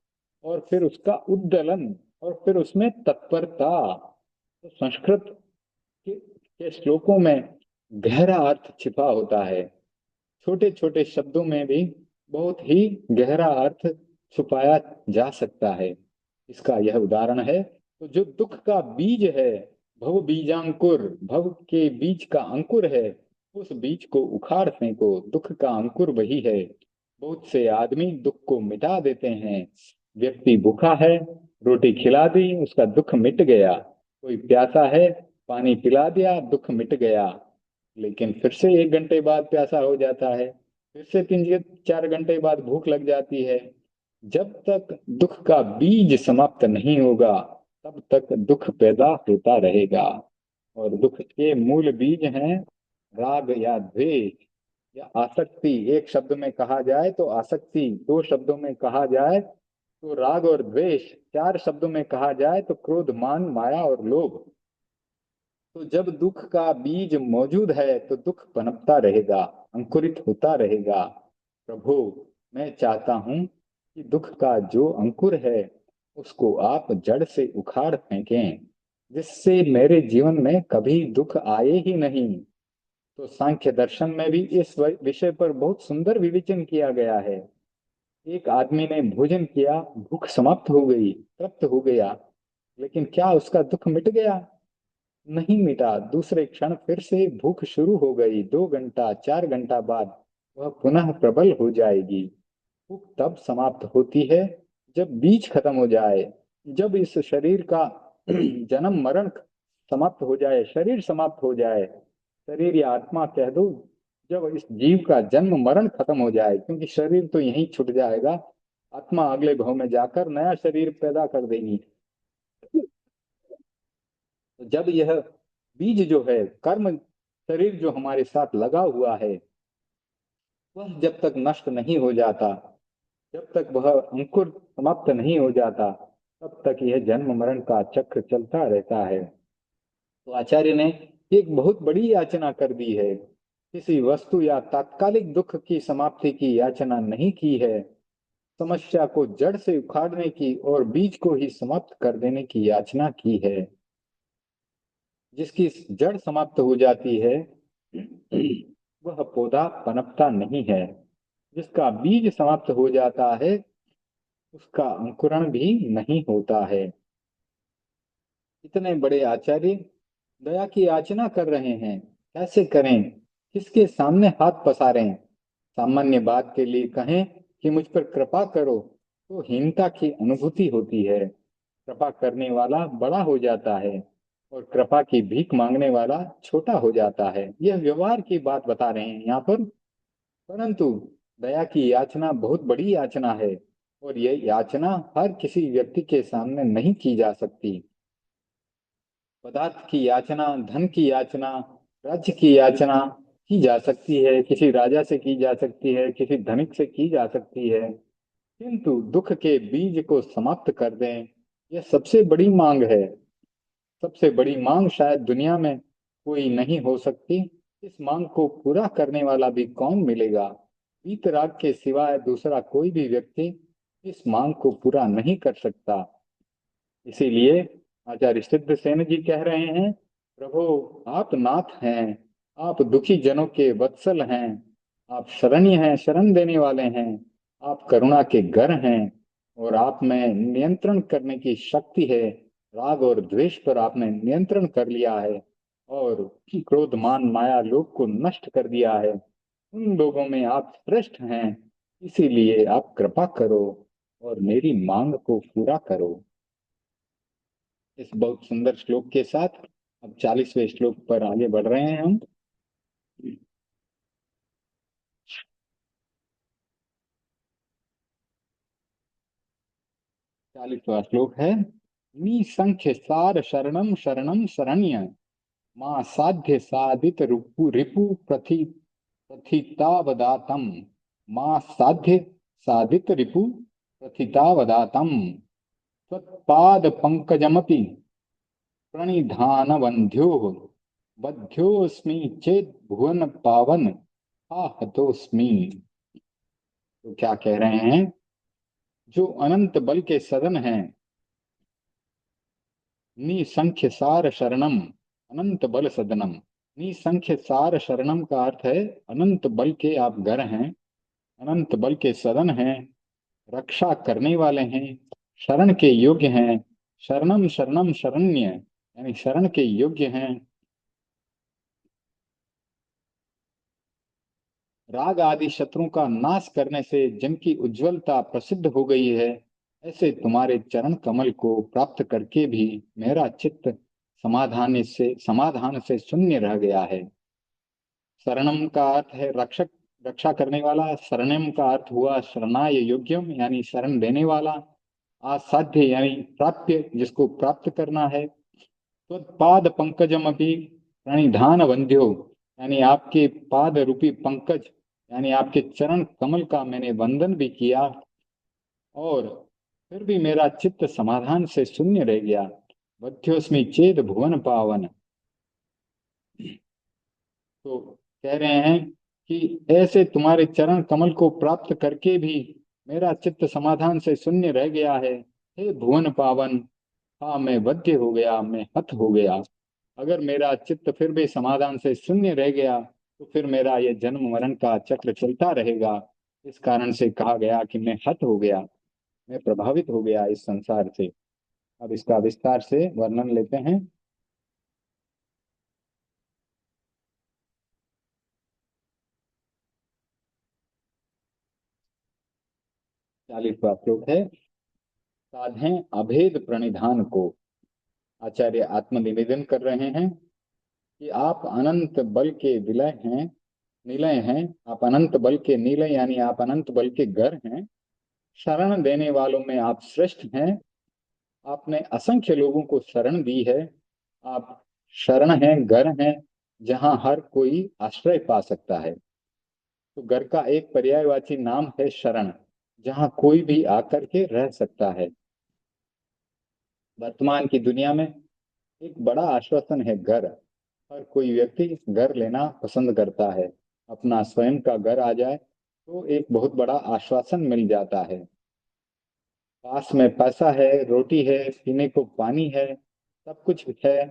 और फिर उसका उद्दलन, और फिर उसमें तत्परता। तो संस्कृत के श्लोकों में गहरा अर्थ छिपा होता है। छोटे छोटे शब्दों में भी बहुत ही गहरा अर्थ छुपाया जा सकता है। इसका यह उदाहरण है, तो जो दुख का बीज है, भव बीजांकुर, भव के बीज का अंकुर है, उस बीज को उखाड़ फेंको। दुख का अंकुर वही है। बहुत से आदमी दुख को मिटा देते हैं। व्यक्ति भूखा है, रोटी खिला दी, उसका दुख मिट गया। कोई प्यासा है, पानी पिला दिया, दुख मिट गया। लेकिन फिर से 1 घंटे बाद प्यासा हो जाता है, फिर से 3 4 घंटे बाद भूख लग जाती है। जब तक दुख का बीज समाप्त नहीं होगा, तब तक दुख पैदा होता रहेगा। और दुख के मूल बीज हैं राग या द्वेष या आसक्ति। एक शब्द में कहा जाए तो आसक्ति, 2 शब्दों में कहा जाए तो राग और द्वेष, 4 शब्दों में कहा जाए तो क्रोध, मान, माया और लोभ। तो जब दुख का बीज मौजूद है तो दुख पनपता रहेगा, अंकुरित होता रहेगा। प्रभु, मैं चाहता हूं कि दुख का जो अंकुर है उसको आप जड़ से उखाड़ फेंकें, जिससे मेरे जीवन में कभी दुख आए ही नहीं। तो सांख्य दर्शन में भी इस विषय पर बहुत सुंदर विवेचन किया गया है। एक आदमी ने भोजन किया, भूख समाप्त हो गई, तृप्त हो गया, लेकिन क्या उसका दुख मिट गया? नहीं मिटा। दूसरे क्षण फिर से भूख शुरू हो गई। 2 घंटा 4 घंटा बाद वह पुनः प्रबल हो जाएगी। भूख तब समाप्त होती है जब बीज खत्म हो जाए, जब इस शरीर का जन्म मरण समाप्त हो जाए, शरीर समाप्त हो जाए, शरीर या आत्मा कह दो। जब इस जीव का जन्म मरण खत्म हो जाए, क्योंकि शरीर तो यहीं छूट जाएगा, आत्मा अगले भव में जाकर नया शरीर पैदा कर देगी। तो जब यह बीज जो है, कर्म शरीर जो हमारे साथ लगा हुआ है, वह जब तक नष्ट नहीं हो जाता, जब तक वह अंकुर समाप्त नहीं हो जाता, तब तक यह जन्म मरण का चक्र चलता रहता है। तो आचार्य ने एक बहुत बड़ी याचना कर दी है। किसी वस्तु या तात्कालिक दुख की समाप्ति की याचना नहीं की है, समस्या को जड़ से उखाड़ने की और बीज को ही समाप्त कर देने की याचना की है। जिसकी जड़ समाप्त हो जाती है वह पौधा पनपता नहीं है। जिसका बीज समाप्त हो जाता है उसका अंकुरण भी नहीं होता है। इतने बड़े आचार्य दया की याचना कर रहे हैं, कैसे करें? किसके सामने हाथ पसारें? सामान्य बात के लिए कहें कि मुझ पर कृपा करो, तो हीनता की अनुभूति होती है। कृपा करने वाला बड़ा हो जाता है और कृपा की भीख मांगने वाला छोटा हो जाता है। यह व्यवहार की बात बता रहे हैं यहाँ पर। परंतु दया की याचना बहुत बड़ी याचना है, और यह याचना हर किसी व्यक्ति के सामने नहीं की जा सकती। पदार्थ की याचना, धन की याचना, राज्य की याचना की जा सकती है, किसी राजा से की जा सकती है, किसी धनिक से की जा सकती है, किंतु दुख के बीज को समाप्त कर दें, यह सबसे बड़ी मांग है। सबसे बड़ी मांग शायद दुनिया में कोई नहीं हो सकती। इस मांग को पूरा करने वाला भी कौन मिलेगा? वीतराग के सिवाय दूसरा कोई भी व्यक्ति इस मांग को पूरा नहीं कर सकता। इसीलिए आचार्य सिद्धसेन जी कह रहे हैं, प्रभु, आप नाथ हैं, आप दुखी जनों के वत्सल हैं, आप शरण्य हैं, शरण देने वाले हैं, आप करुणा के घर हैं, और आप में नियंत्रण करने की शक्ति है। राग और द्वेष पर आपने नियंत्रण कर लिया है और क्रोध, मान, माया, लोभ को नष्ट कर दिया है। उन लोगों में आप श्रेष्ठ हैं, इसीलिए आप कृपा करो और मेरी मांग को पूरा करो। इस बहुत सुंदर श्लोक के साथ अब 40वें श्लोक पर आगे बढ़ रहे हैं हम। 40वां श्लोक है। निसंख्य सार शरणम शरणम शरण्य मां साध्य साधित रिपु रिपु प्रथितावदातम। मां साध्य साधित रिपु प्रथितावदातम। त्वत्पाद पंकजमपि प्रणिधानवन्ध्यो बध्योस्मि चेत भुवन पावन आहतोस्मि। तो क्या कह रहे हैं? जो अनंत बल के सदन हैं, निसंख्य सार शरणम, अनंत बल सदनम। निसंख्य सार शरणम का अर्थ है अनंत बल के आप घर हैं, अनंत बल के सदन हैं, रक्षा करने वाले हैं, शरण के योग्य हैं। शरणम शरणम शरण्य यानी शरण के योग्य हैं। राग आदि शत्रुओं का नाश करने से जिनकी उज्जवलता प्रसिद्ध हो गई है, ऐसे तुम्हारे चरण कमल को प्राप्त करके भी मेरा चित्त समाधान से शून्य रह गया है। शरणम का अर्थ है रक्षक, रक्षा करने वाला। शरणम का अर्थ हुआ शरणाय योग्यम यानी शरण देने वाला। आसाध्य यानी प्राप्य, जिसको प्राप्त करना है। तो पाद पंकजम अपनी प्रणिधान वंद्यो यानी आपके पाद रूपी पंकज यानी आपके चरण कमल का मैंने वंदन भी किया और फिर भी मेरा चित्त समाधान से शून्य रह गया। बध्योस्मि चेद भुवन पावन। तो कह रहे हैं कि ऐसे तुम्हारे चरण कमल को प्राप्त करके भी मेरा चित्त समाधान से शून्य रह गया है। हे भुवन पावन, हाँ मैं बद्ध हो गया, मैं हत हो गया। अगर मेरा चित्त फिर भी समाधान से शून्य रह गया तो फिर मेरा ये जन्म मरण का चक्र चलता रहेगा। इस कारण से कहा गया कि मैं हत हो गया, मैं प्रभावित हो गया इस संसार से। अब इसका विस्तार से वर्णन लेते हैं। 40वां श्लोक है। साधें अभेद प्रणिधान को। आचार्य आत्मनिवेदन कर रहे हैं कि आप अनंत बल के विलय हैं, निलय हैं। आप अनंत बल के निलय यानी आप अनंत बल के घर हैं। शरण देने वालों में आप श्रेष्ठ हैं। आपने असंख्य लोगों को शरण दी है। आप शरण हैं, घर हैं, जहां हर कोई आश्रय पा सकता है। तो घर का एक पर्यायवाची नाम है शरण, जहां कोई भी आकर के रह सकता है। वर्तमान की दुनिया में एक बड़ा आश्वासन है घर। हर कोई व्यक्ति घर लेना पसंद करता है। अपना स्वयं का घर आ जाए तो एक बहुत बड़ा आश्वासन मिल जाता है। पास में पैसा है, रोटी है, पीने को पानी है, सब कुछ है,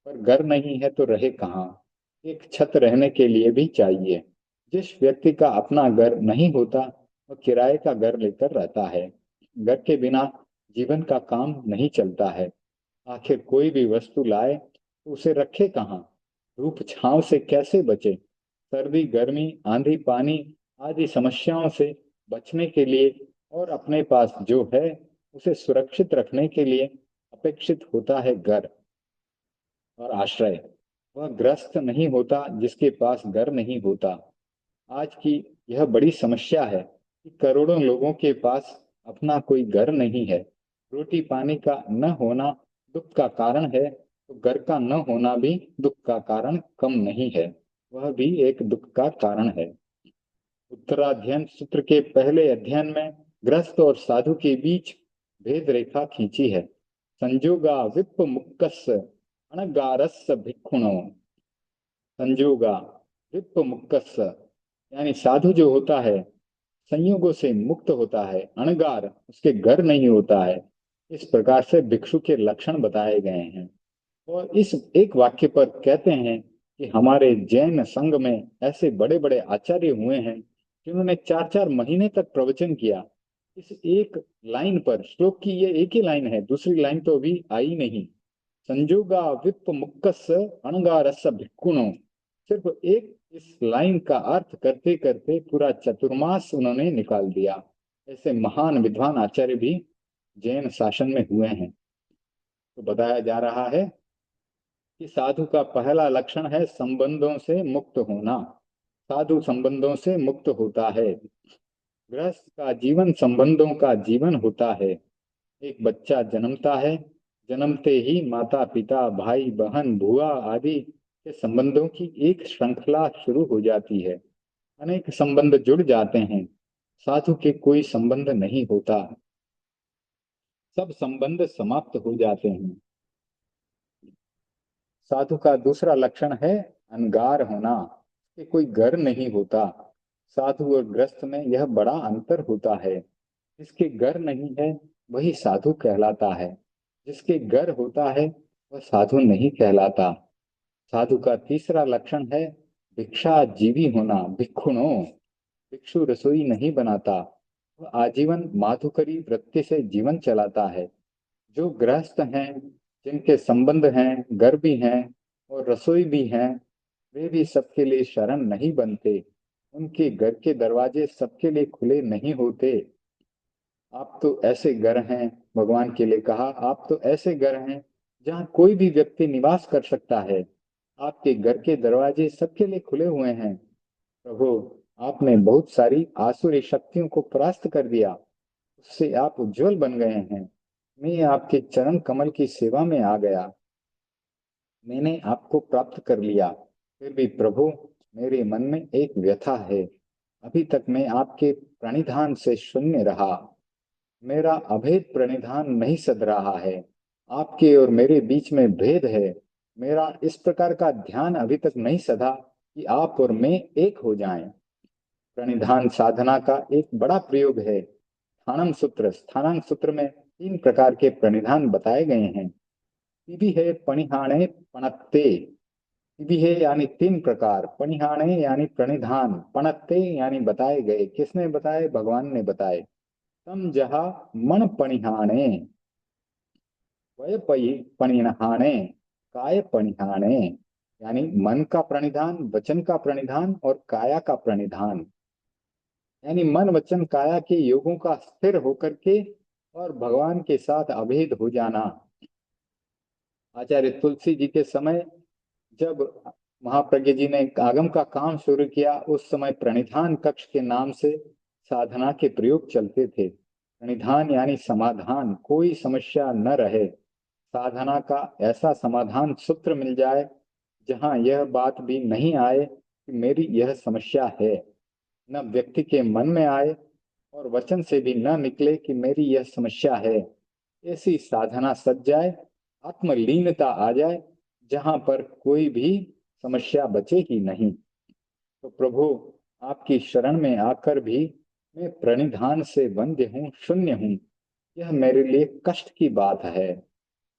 पर घर नहीं है तो रहे कहाँ। एक छत रहने के लिए भी चाहिए। जिस व्यक्ति का अपना घर नहीं होता वह किराए का घर लेकर रहता है। घर के बिना जीवन का काम नहीं चलता है। आखिर कोई भी वस्तु लाए तो उसे रखे कहाँ? धूप छांव से कैसे बचे? सर्दी गर्मी आंधी पानी आदि समस्याओं से बचने के लिए और अपने पास जो है उसे सुरक्षित रखने के लिए अपेक्षित होता है घर और आश्रय। वह ग्रस्त नहीं होता जिसके पास घर नहीं होता। आज की यह बड़ी समस्या है कि करोड़ों लोगों के पास अपना कोई घर नहीं है। रोटी पानी का न होना दुख का कारण है, तो घर का न होना भी दुख का कारण कम नहीं है, वह भी एक दुख का कारण है। उत्तराध्ययन सूत्र के पहले अध्ययन में गृहस्थ और साधु के बीच भेद रेखा खींची है। संजोगा विप्प मुक्कस अणगारस भिक्षुणो। संजोगा विप्प मुक्कस यानी साधु जो होता है संयोगों से मुक्त होता है, अणगार उसके घर नहीं होता है। इस प्रकार से भिक्षु के लक्षण बताए गए हैं। और इस एक वाक्य पर कहते हैं कि हमारे जैन संघ में ऐसे बड़े बड़े आचार्य हुए हैं जिन्होंने 4 4 महीने तक प्रवचन किया। इस एक लाइन पर, श्लोक की ये एक ही लाइन है, दूसरी लाइन तो अभी आई नहीं। संजोगा विप्प मुक्कस अणगारस भिक्खुणो। सिर्फ एक इस लाइन का अर्थ करते करते पूरा चतुर्मास उन्होंने निकाल दिया। ऐसे महान विद्वान आचार्य भी जैन शासन में हुए हैं। तो बताया जा रहा है कि साधु का पहला लक्षण है संबंधों से मुक्त होना। साधु संबंधों से मुक्त होता है। गृहस्थ का जीवन संबंधों का जीवन होता है। एक बच्चा जन्मता है। जन्मते ही माता पिता भाई बहन बुआ आदि के संबंधों की एक श्रृंखला शुरू हो जाती है। अनेक संबंध जुड़ जाते हैं। साधु के कोई संबंध नहीं होता। सब संबंध समाप्त हो जाते हैं। साधु का दूसरा लक्षण है अनगार होना, कि कोई घर नहीं होता। साधु और गृहस्थ में यह बड़ा अंतर होता है। जिसके घर नहीं है वही साधु कहलाता है। जिसके घर होता है वह साधु नहीं कहलाता। साधु का तीसरा लक्षण है भिक्षा जीवी होना, भिक्षुणो। भिक्षु रसोई नहीं बनाता, वह आजीवन माधुकरी वृत्ति से जीवन चलाता है। जो गृहस्थ हैं, जिनके संबंध हैं, घर भी हैं और रसोई भी हैं, वे भी सबके लिए शरण नहीं बनते। उनके घर के दरवाजे सबके लिए खुले नहीं होते। आप तो ऐसे घर हैं, भगवान के लिए कहा, आप तो ऐसे घर हैं जहाँ कोई भी व्यक्ति निवास कर सकता है। आपके घर के दरवाजे सबके लिए खुले हुए हैं। प्रभु, आपने बहुत सारी आसुरी शक्तियों को परास्त कर दिया। उससे आप उज्जवल बन गए हैं। मैं आपके चरण कमल की सेवा में आ गया। मैंने आपको प्राप्त कर लिया। फिर भी प्रभु, मेरे मन में एक व्यथा है। अभी तक मैं आपके प्रणिधान से शून्य रहा। मेरा अभेद प्रणिधान नहीं सध रहा है। आपके और मेरे बीच में भेद है। मेरा इस प्रकार का ध्यान अभी तक नहीं सधा कि आप और मैं एक हो जाएं। प्रणिधान साधना का एक बड़ा प्रयोग है। स्थानांग सूत्र में 3 प्रकार के प्रणिधान बताए गए हैं। भी है पणिहाणे पणत्ते। भी है यानी 3 प्रकार, पणिहाणे यानी प्रणिधान, पणत्ते यानी बताए गए। किसने बताए? भगवान ने बताए। तम जहा मन पणिहाणे, वय पणिहाणे, काय पणिहाणे। यानी मन का प्रणिधान, वचन का प्रणिधान और काया का प्रणिधान। यानी मन वचन काया के योगों का स्थिर होकर के और भगवान के साथ अभेद हो जाना। आचार्य तुलसी जी के समय जब महाप्रज्ञ जी ने आगम का काम शुरू किया, उस समय प्रणिधान कक्ष के नाम से साधना के प्रयोग चलते थे। प्रणिधान यानी समाधान, कोई समस्या न रहे। साधना का ऐसा समाधान सूत्र मिल जाए जहां यह बात भी नहीं आए कि मेरी यह समस्या है। न व्यक्ति के मन में आए और वचन से भी न निकले कि मेरी यह समस्या है। ऐसी साधना सज जाए, आत्मलीनता आ जाए, जहां पर कोई भी समस्या बचे ही नहीं। तो प्रभु, आपकी शरण में आकर भी मैं प्रणिधान से वंद्य हूँ, शून्य हूँ। यह मेरे लिए कष्ट की बात है।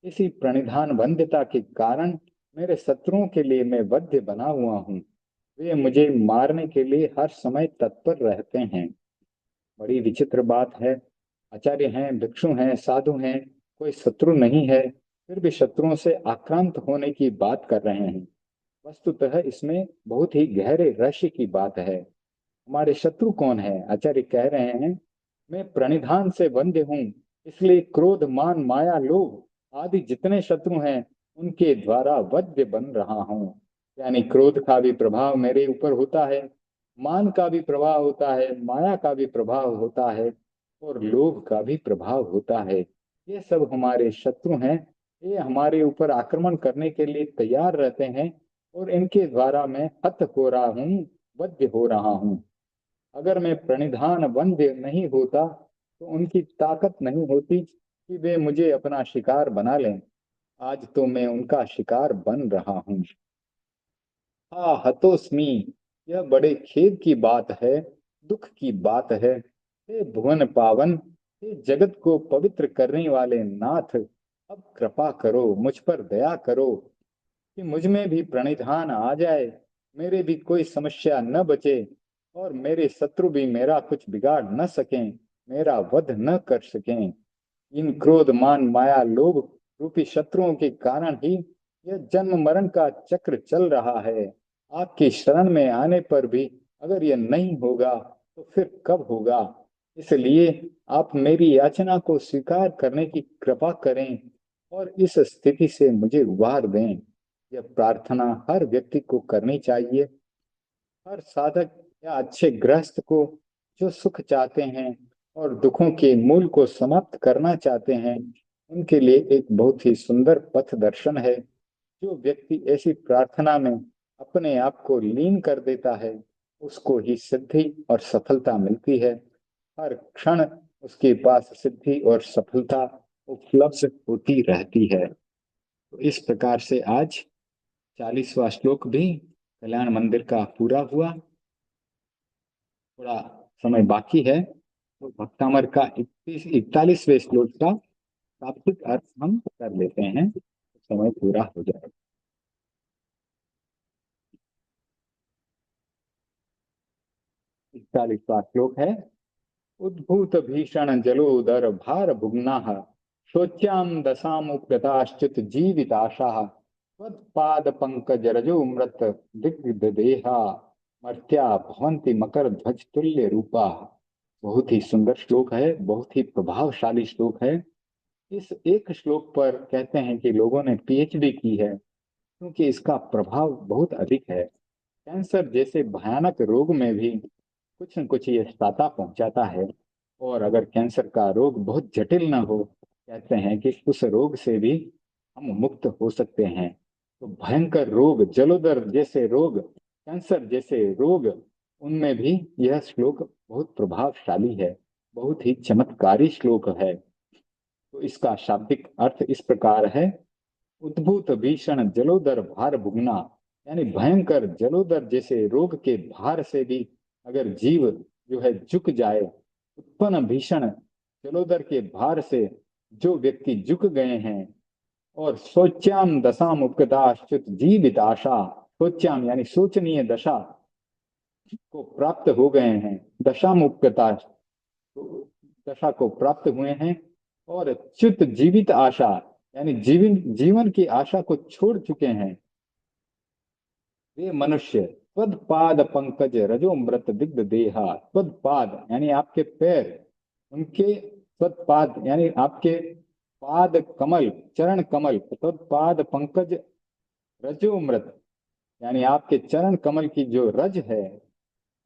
इसी प्रणिधान वंद्यता के कारण मेरे शत्रुओं के लिए मैं वध्य बना हुआ हूँ। वे मुझे मारने के लिए हर समय तत्पर रहते हैं। बड़ी विचित्र बात है। आचार्य हैं, भिक्षु हैं, साधु हैं, कोई शत्रु नहीं है, फिर भी शत्रुओं से आक्रांत होने की बात कर रहे हैं। वस्तुतः इसमें बहुत ही गहरे रहस्य की बात है। हमारे शत्रु कौन है? आचार्य कह रहे हैं, मैं प्रणिधान से बंधे हूं, इसलिए क्रोध मान माया लोभ आदि जितने शत्रु हैं उनके द्वारा वध्य बन रहा हूं। यानी क्रोध का भी प्रभाव मेरे ऊपर होता है, मान का भी प्रभाव होता है, माया का भी प्रभाव होता है और लोभ का भी प्रभाव होता है। ये सब हमारे शत्रु हैं। ये हमारे ऊपर आक्रमण करने के लिए तैयार रहते हैं और इनके द्वारा मैं हत हो रहा हूँ, वध्य हो रहा हूँ। अगर मैं प्रणिधान वंद्य नहीं होता तो उनकी ताकत नहीं होती कि वे मुझे अपना शिकार बना लें। आज तो मैं उनका शिकार बन रहा हूँ। हा हतोस्मी। यह बड़े खेद की बात है, दुख की बात है। हे भुवन पावन, हे जगत को पवित्र करने वाले नाथ, अब कृपा करो, मुझ पर दया करो कि मुझ में भी प्रणिधान आ जाए, मेरे भी कोई समस्या न बचे और मेरे शत्रु भी मेरा कुछ बिगाड़ न सकें, मेरा वध न कर सकें। इन क्रोध मान माया लोभ रूपी शत्रुओं के कारण ही यह जन्म मरण का चक्र चल रहा है। आपकी शरण में आने पर भी अगर यह नहीं होगा तो फिर कब होगा? इसलिए आप मेरी याचना को स्वीकार करने की कृपा करें और इस स्थिति से मुझे उबार दें। यह प्रार्थना हर व्यक्ति को करनी चाहिए। हर साधक या अच्छे गृहस्थ को जो सुख चाहते हैं और दुखों के मूल को समाप्त करना चाहते हैं, उनके लिए एक बहुत ही सुंदर पथ दर्शन है। जो व्यक्ति ऐसी प्रार्थना में अपने आप को लीन कर देता है, उसको ही सिद्धि और सफलता मिलती है। हर क्षण उसके पास सिद्धि और सफलता उपलब्ध होती रहती है। तो इस प्रकार से आज 40वां श्लोक भी कल्याण मंदिर का पूरा हुआ। थोड़ा समय बाकी है, तो भक्तामर का 41वें श्लोक का शाब्दिक अर्थ हम कर लेते हैं, तो समय पूरा हो जाएगा। 41वां श्लोक है। उद्भूत भीषण जलोदर भार भुग्ना शोच्याम दशामुपगताश्चित जीविताशा त्वत्पाद पंकज रजो मृत दिग्ध देहा मर्त्या भवन्ति मकर ध्वज तुल्य रूपा। बहुत ही सुंदर श्लोक है, बहुत ही प्रभावशाली श्लोक है। इस एक श्लोक पर कहते हैं कि लोगों ने पीएचडी की है, क्योंकि इसका प्रभाव बहुत अधिक है। कैंसर जैसे भयानक रोग में भी कुछ न कुछ ये सताता पहुंचाता है। और अगर कैंसर का रोग बहुत जटिल ना हो, कहते हैं कि उस रोग से भी हम मुक्त हो सकते हैं। तो भयंकर रोग, जलोदर जैसे रोग, कैंसर जैसे रोग, उनमें भी यह श्लोक बहुत प्रभावशाली है, बहुत ही चमत्कारी श्लोक है। तो इसका शाब्दिक अर्थ इस प्रकार है। उद्भूत भीषण जलोदर भार भुगना, यानी भयंकर जलोदर जैसे रोग के भार से भी अगर जीव जो है झुक जाए, उत्पन्न भीषण जलोदर के भार से जो व्यक्ति झुक गए हैं, और सोच्याम दशाम उपगताश्चित जीवित आशा, सोच्याम यानी सोचनीय दशा को प्राप्त हो गए हैं, दशाम उपगता दशा को प्राप्त हुए हैं, और च्युत जीवित आशा यानी जीवन जीवन की आशा को छोड़ चुके हैं, वे मनुष्य त्वदपाद पंकज रजोमृत दिग्ध देहा। त्वदपाद यानी आपके पैर, उनके त्वदपाद यानी आपके पाद कमल, चरण कमल, त्वदपाद पंकज रजोमृत यानी आपके चरण कमल की जो रज है,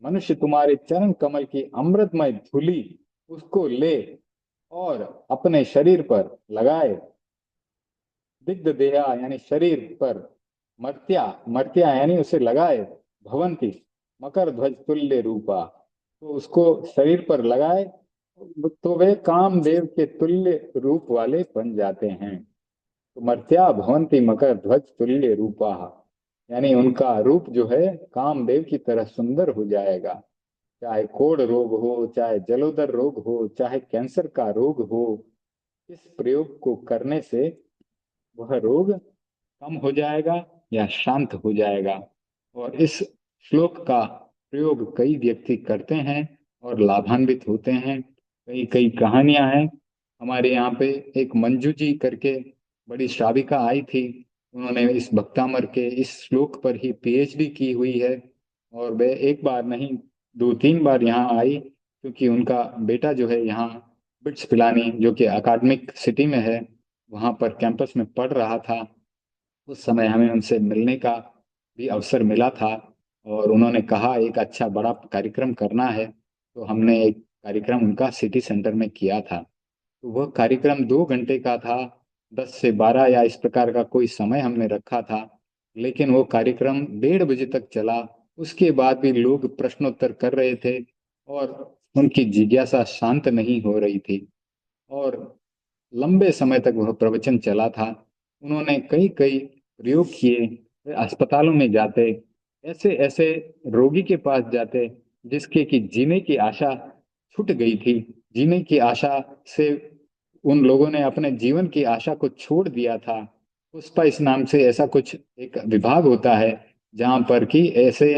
मनुष्य तुम्हारे चरण कमल की अमृतमय धूलि उसको ले और अपने शरीर पर लगाए। दिग्ध देहा यानी शरीर पर, मर्त्या मर्त्या यानी उसे लगाए, भवंती मकर ध्वज तुल्य रूपा, तो उसको शरीर पर लगाए तो वे कामदेव के तुल्य रूप वाले बन जाते हैं। तो मर्त्या भवंती मकर ध्वज तुल्य रूपा, यानी उनका रूप जो है कामदेव की तरह सुंदर हो जाएगा। चाहे कोढ़ रोग हो, चाहे जलोदर रोग हो, चाहे कैंसर का रोग हो, इस प्रयोग को करने से वह रोग कम हो जाएगा या शांत हो जाएगा। और इस श्लोक का प्रयोग कई व्यक्ति करते हैं और लाभान्वित होते हैं। कई कई कहानियां हैं। हमारे यहाँ पे एक मंजू जी करके बड़ी श्राविका आई थी, उन्होंने इस भक्तामर के इस श्लोक पर ही पीएचडी की हुई है। और वे एक बार नहीं, 2-3 बार यहाँ आई, क्योंकि उनका बेटा जो है यहाँ बिट्स पिलानी जो कि अकादमिक सिटी में है, वहाँ पर कैंपस में पढ़ रहा था। उस समय हमें उनसे मिलने का भी अवसर मिला था, और उन्होंने कहा एक अच्छा बड़ा कार्यक्रम करना है, तो हमने एक कार्यक्रम उनका सिटी सेंटर में किया था। तो वह कार्यक्रम 2 घंटे का था, 10 से 12 या इस प्रकार का कोई समय हमने रखा था, लेकिन वो कार्यक्रम 1:30 बजे तक चला। उसके बाद भी लोग प्रश्नोत्तर कर रहे थे और उनकी जिज्ञासा शांत नहीं हो रही थी, और लंबे समय तक वह प्रवचन चला था। उन्होंने कई कई प्रयोग किए। वे अस्पतालों में जाते, ऐसे ऐसे रोगी के पास जाते जिसके कि जीने की आशा छूट गई थी, जीने की आशा से उन लोगों ने अपने जीवन की आशा को छोड़ दिया था। पुष्पा इस नाम से ऐसा कुछ एक विभाग होता है, जहाँ पर कि ऐसे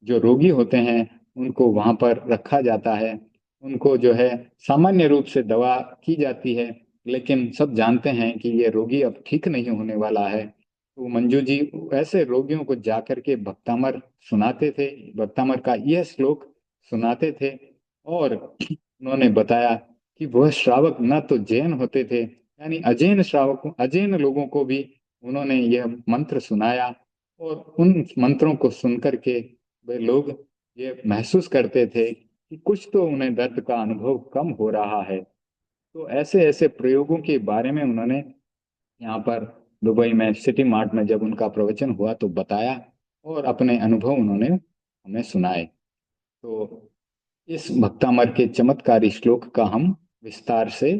जो रोगी होते हैं उनको वहां पर रखा जाता है। उनको जो है सामान्य रूप से दवा की जाती है, लेकिन सब जानते हैं कि ये रोगी अब ठीक नहीं होने वाला है। तो मंजू जी ऐसे रोगियों को जाकर के भक्तामर सुनाते थे, भक्तामर का यह श्लोक सुनाते थे। और उन्होंने बताया कि वह श्रावक न तो जैन होते थे, यानी अजैन श्रावकों, अजैन लोगों को भी उन्होंने यह मंत्र सुनाया। और उन मंत्रों को सुन करके वे लोग ये महसूस करते थे कि कुछ तो उन्हें दर्द का अनुभव कम हो रहा है। तो ऐसे ऐसे प्रयोगों के बारे में उन्होंने यहाँ पर दुबई में सिटी मार्ट में जब उनका प्रवचन हुआ तो बताया, और अपने अनुभव उन्होंने हमें सुनाए। तो इस भक्तामर के चमत्कारी श्लोक का हम विस्तार से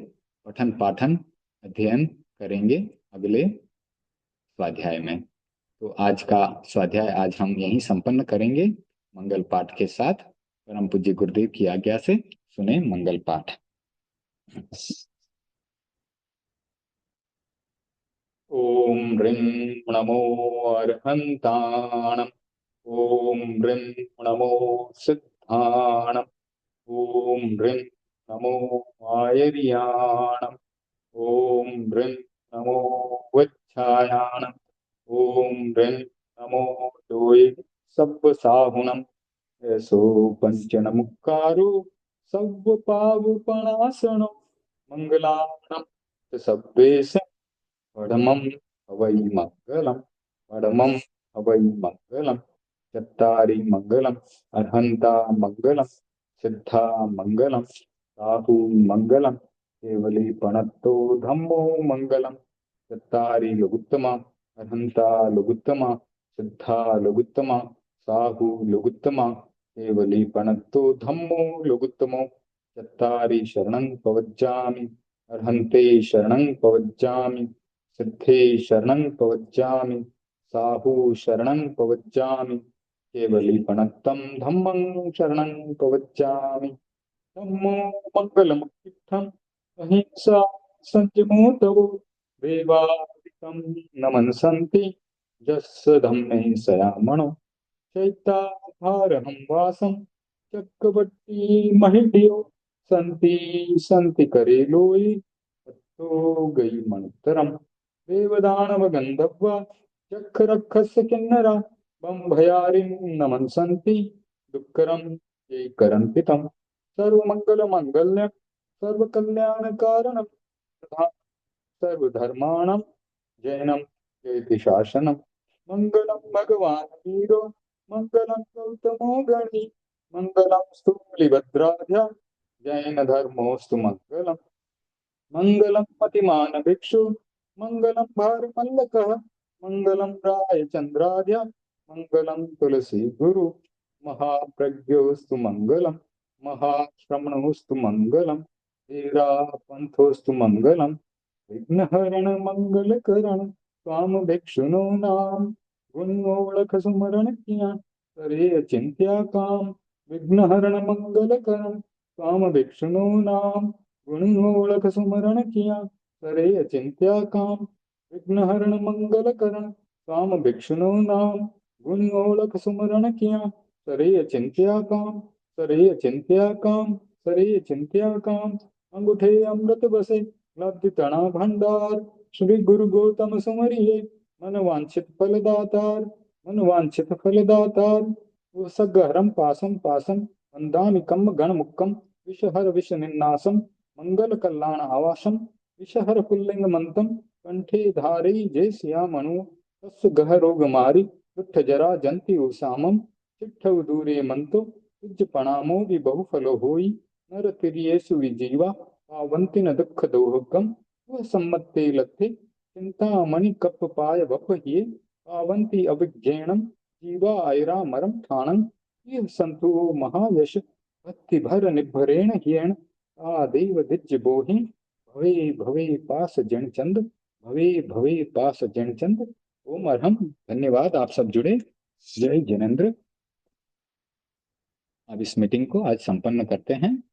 पठन पाठन अध्ययन करेंगे अगले स्वाध्याय में। तो आज का स्वाध्याय आज हम यहीं संपन्न करेंगे मंगल पाठ के साथ। परम पूज्य गुरुदेव की आज्ञा से सुने मंगल पाठ। ओम ह्रीं नमो अर्हन्ताणम्। ओम ह्रीं नमो सिद्धाणम्। ओम ह्रीं नमो आयर्याणम्। ओम ह्रीं नमो वच्छायाणम्। ओम ह्रीं नमो लोय सब्बसाहुणम्। ऐसो पंचन मुक्कारो सव्व पावपणासनो मंगलाणं सब्बेश परमं हवै मंगलम्। परमं हवै मंगलम्। चत्तारि मंगलम्। अर्हन्ता मंगलम्। सिद्धा मंगलम्। राहु मंगलम्। केवली प्रणतो धम्मो मंगलम्। चत्तारि लघुत्तमा। अर्हन्ता लघुत्तमा। सिद्धा लघुत्तमा। साहु लघुत्तमा। केवली प्रणतो धम्मो लघुत्तमो। चत्तारि शरणं पवज्जामि। अर्हन्ते शरणं पवज्जामि। सिद्धे शरणं पवज्जामि। साहु शरणं पवज्जामि। केवलीपणत्तं धम्मं शरणं पवज्जामि। धम्मो मङ्गलमुत्तिष्ठम्। अहिंसा संयमो तवो देवादिकं नमन्सन्ति यस्य धम्मे सयामणो चैताहारहं वासं चक्रवर्ती महिड्यो सन्ति सन्ति करे लोये तो गई मणुत्तरम। देवदानव गंधर्वा चक्ररक्षस्य किन्नरा बम भयारिं नमन्सन्ति दुक्करं ये करन्तितम्। सर्वमंगल मांगल्यं सर्वकल्याण कारणं तथा सर्वधर्माणां जैनं जयति शासनम्। मंगलम भगवान वीरो मंगलम गौतमो गणी मंगलम स्थूलिभद्राध्या जैन धर्मोस्तु मंगलम्। मंगलम मतिमान भिक्षु मंगलम भारमल्लकः मंगलम राय चंद्राध्या मंगलम तुलसी गुरु महाप्रज्ञोस्तु मंगलम। महाश्रमणोस्तु मंगलम। धीरा पंथोस्तु मंगलम। विघ्नहरण मंगलकरण स्वाम भिक्षुनो नाम गुणोलख सुमरण किया करे अचिंत्या काम। विघ्नहरण मंगलकरण स्वाम भिक्षुनो नाम गुणोलख सुमरण किया करे अचिंत्या काम। विघ्नहरण मंगलकरण स्वाम भिक्षुनो नाम गुणोलख सुमरण किया करे अचिंत्या काम। करे अचिंत्या काम। करे अचिंत्या काम। अंगूठे अमृत बसे लब्धि तना भंडार श्री गुरु गौतम सुमरिये मन वांछित फलदातार। मन वांछित फलदातार सगहरम पासम पासम वंदामि कम्म गण मुक्कम विषहर विष निन्नासम मंगल कल्याण आवासम विषहर पुल्लिंग मंतम कंठे धारे जय सिया मनु तस् गह रोग मारी दुष्ट जरा जंति उसामम चिट्ठ दूरे मंतो तुज प्रणामो भी बहुफलो होई नर तिरियेसु विजीवा पावंति न दुख दोहकम वह सम्मत्ते लत्थे चिंता मणि कप पाय वप हिये पावंति अभिज्ञेणम जीवा आयरा मरम ठाणं यह संतो महायश भक्ति भर निभरेण हियेण आदेव दिज बोहि भवे भवे पास जन चंद। भवे भवे पास जन चंद। ओम अरहम। धन्यवाद, आप सब जुड़े। जय जिनेन्द्र। अब इस मीटिंग को आज संपन्न करते हैं।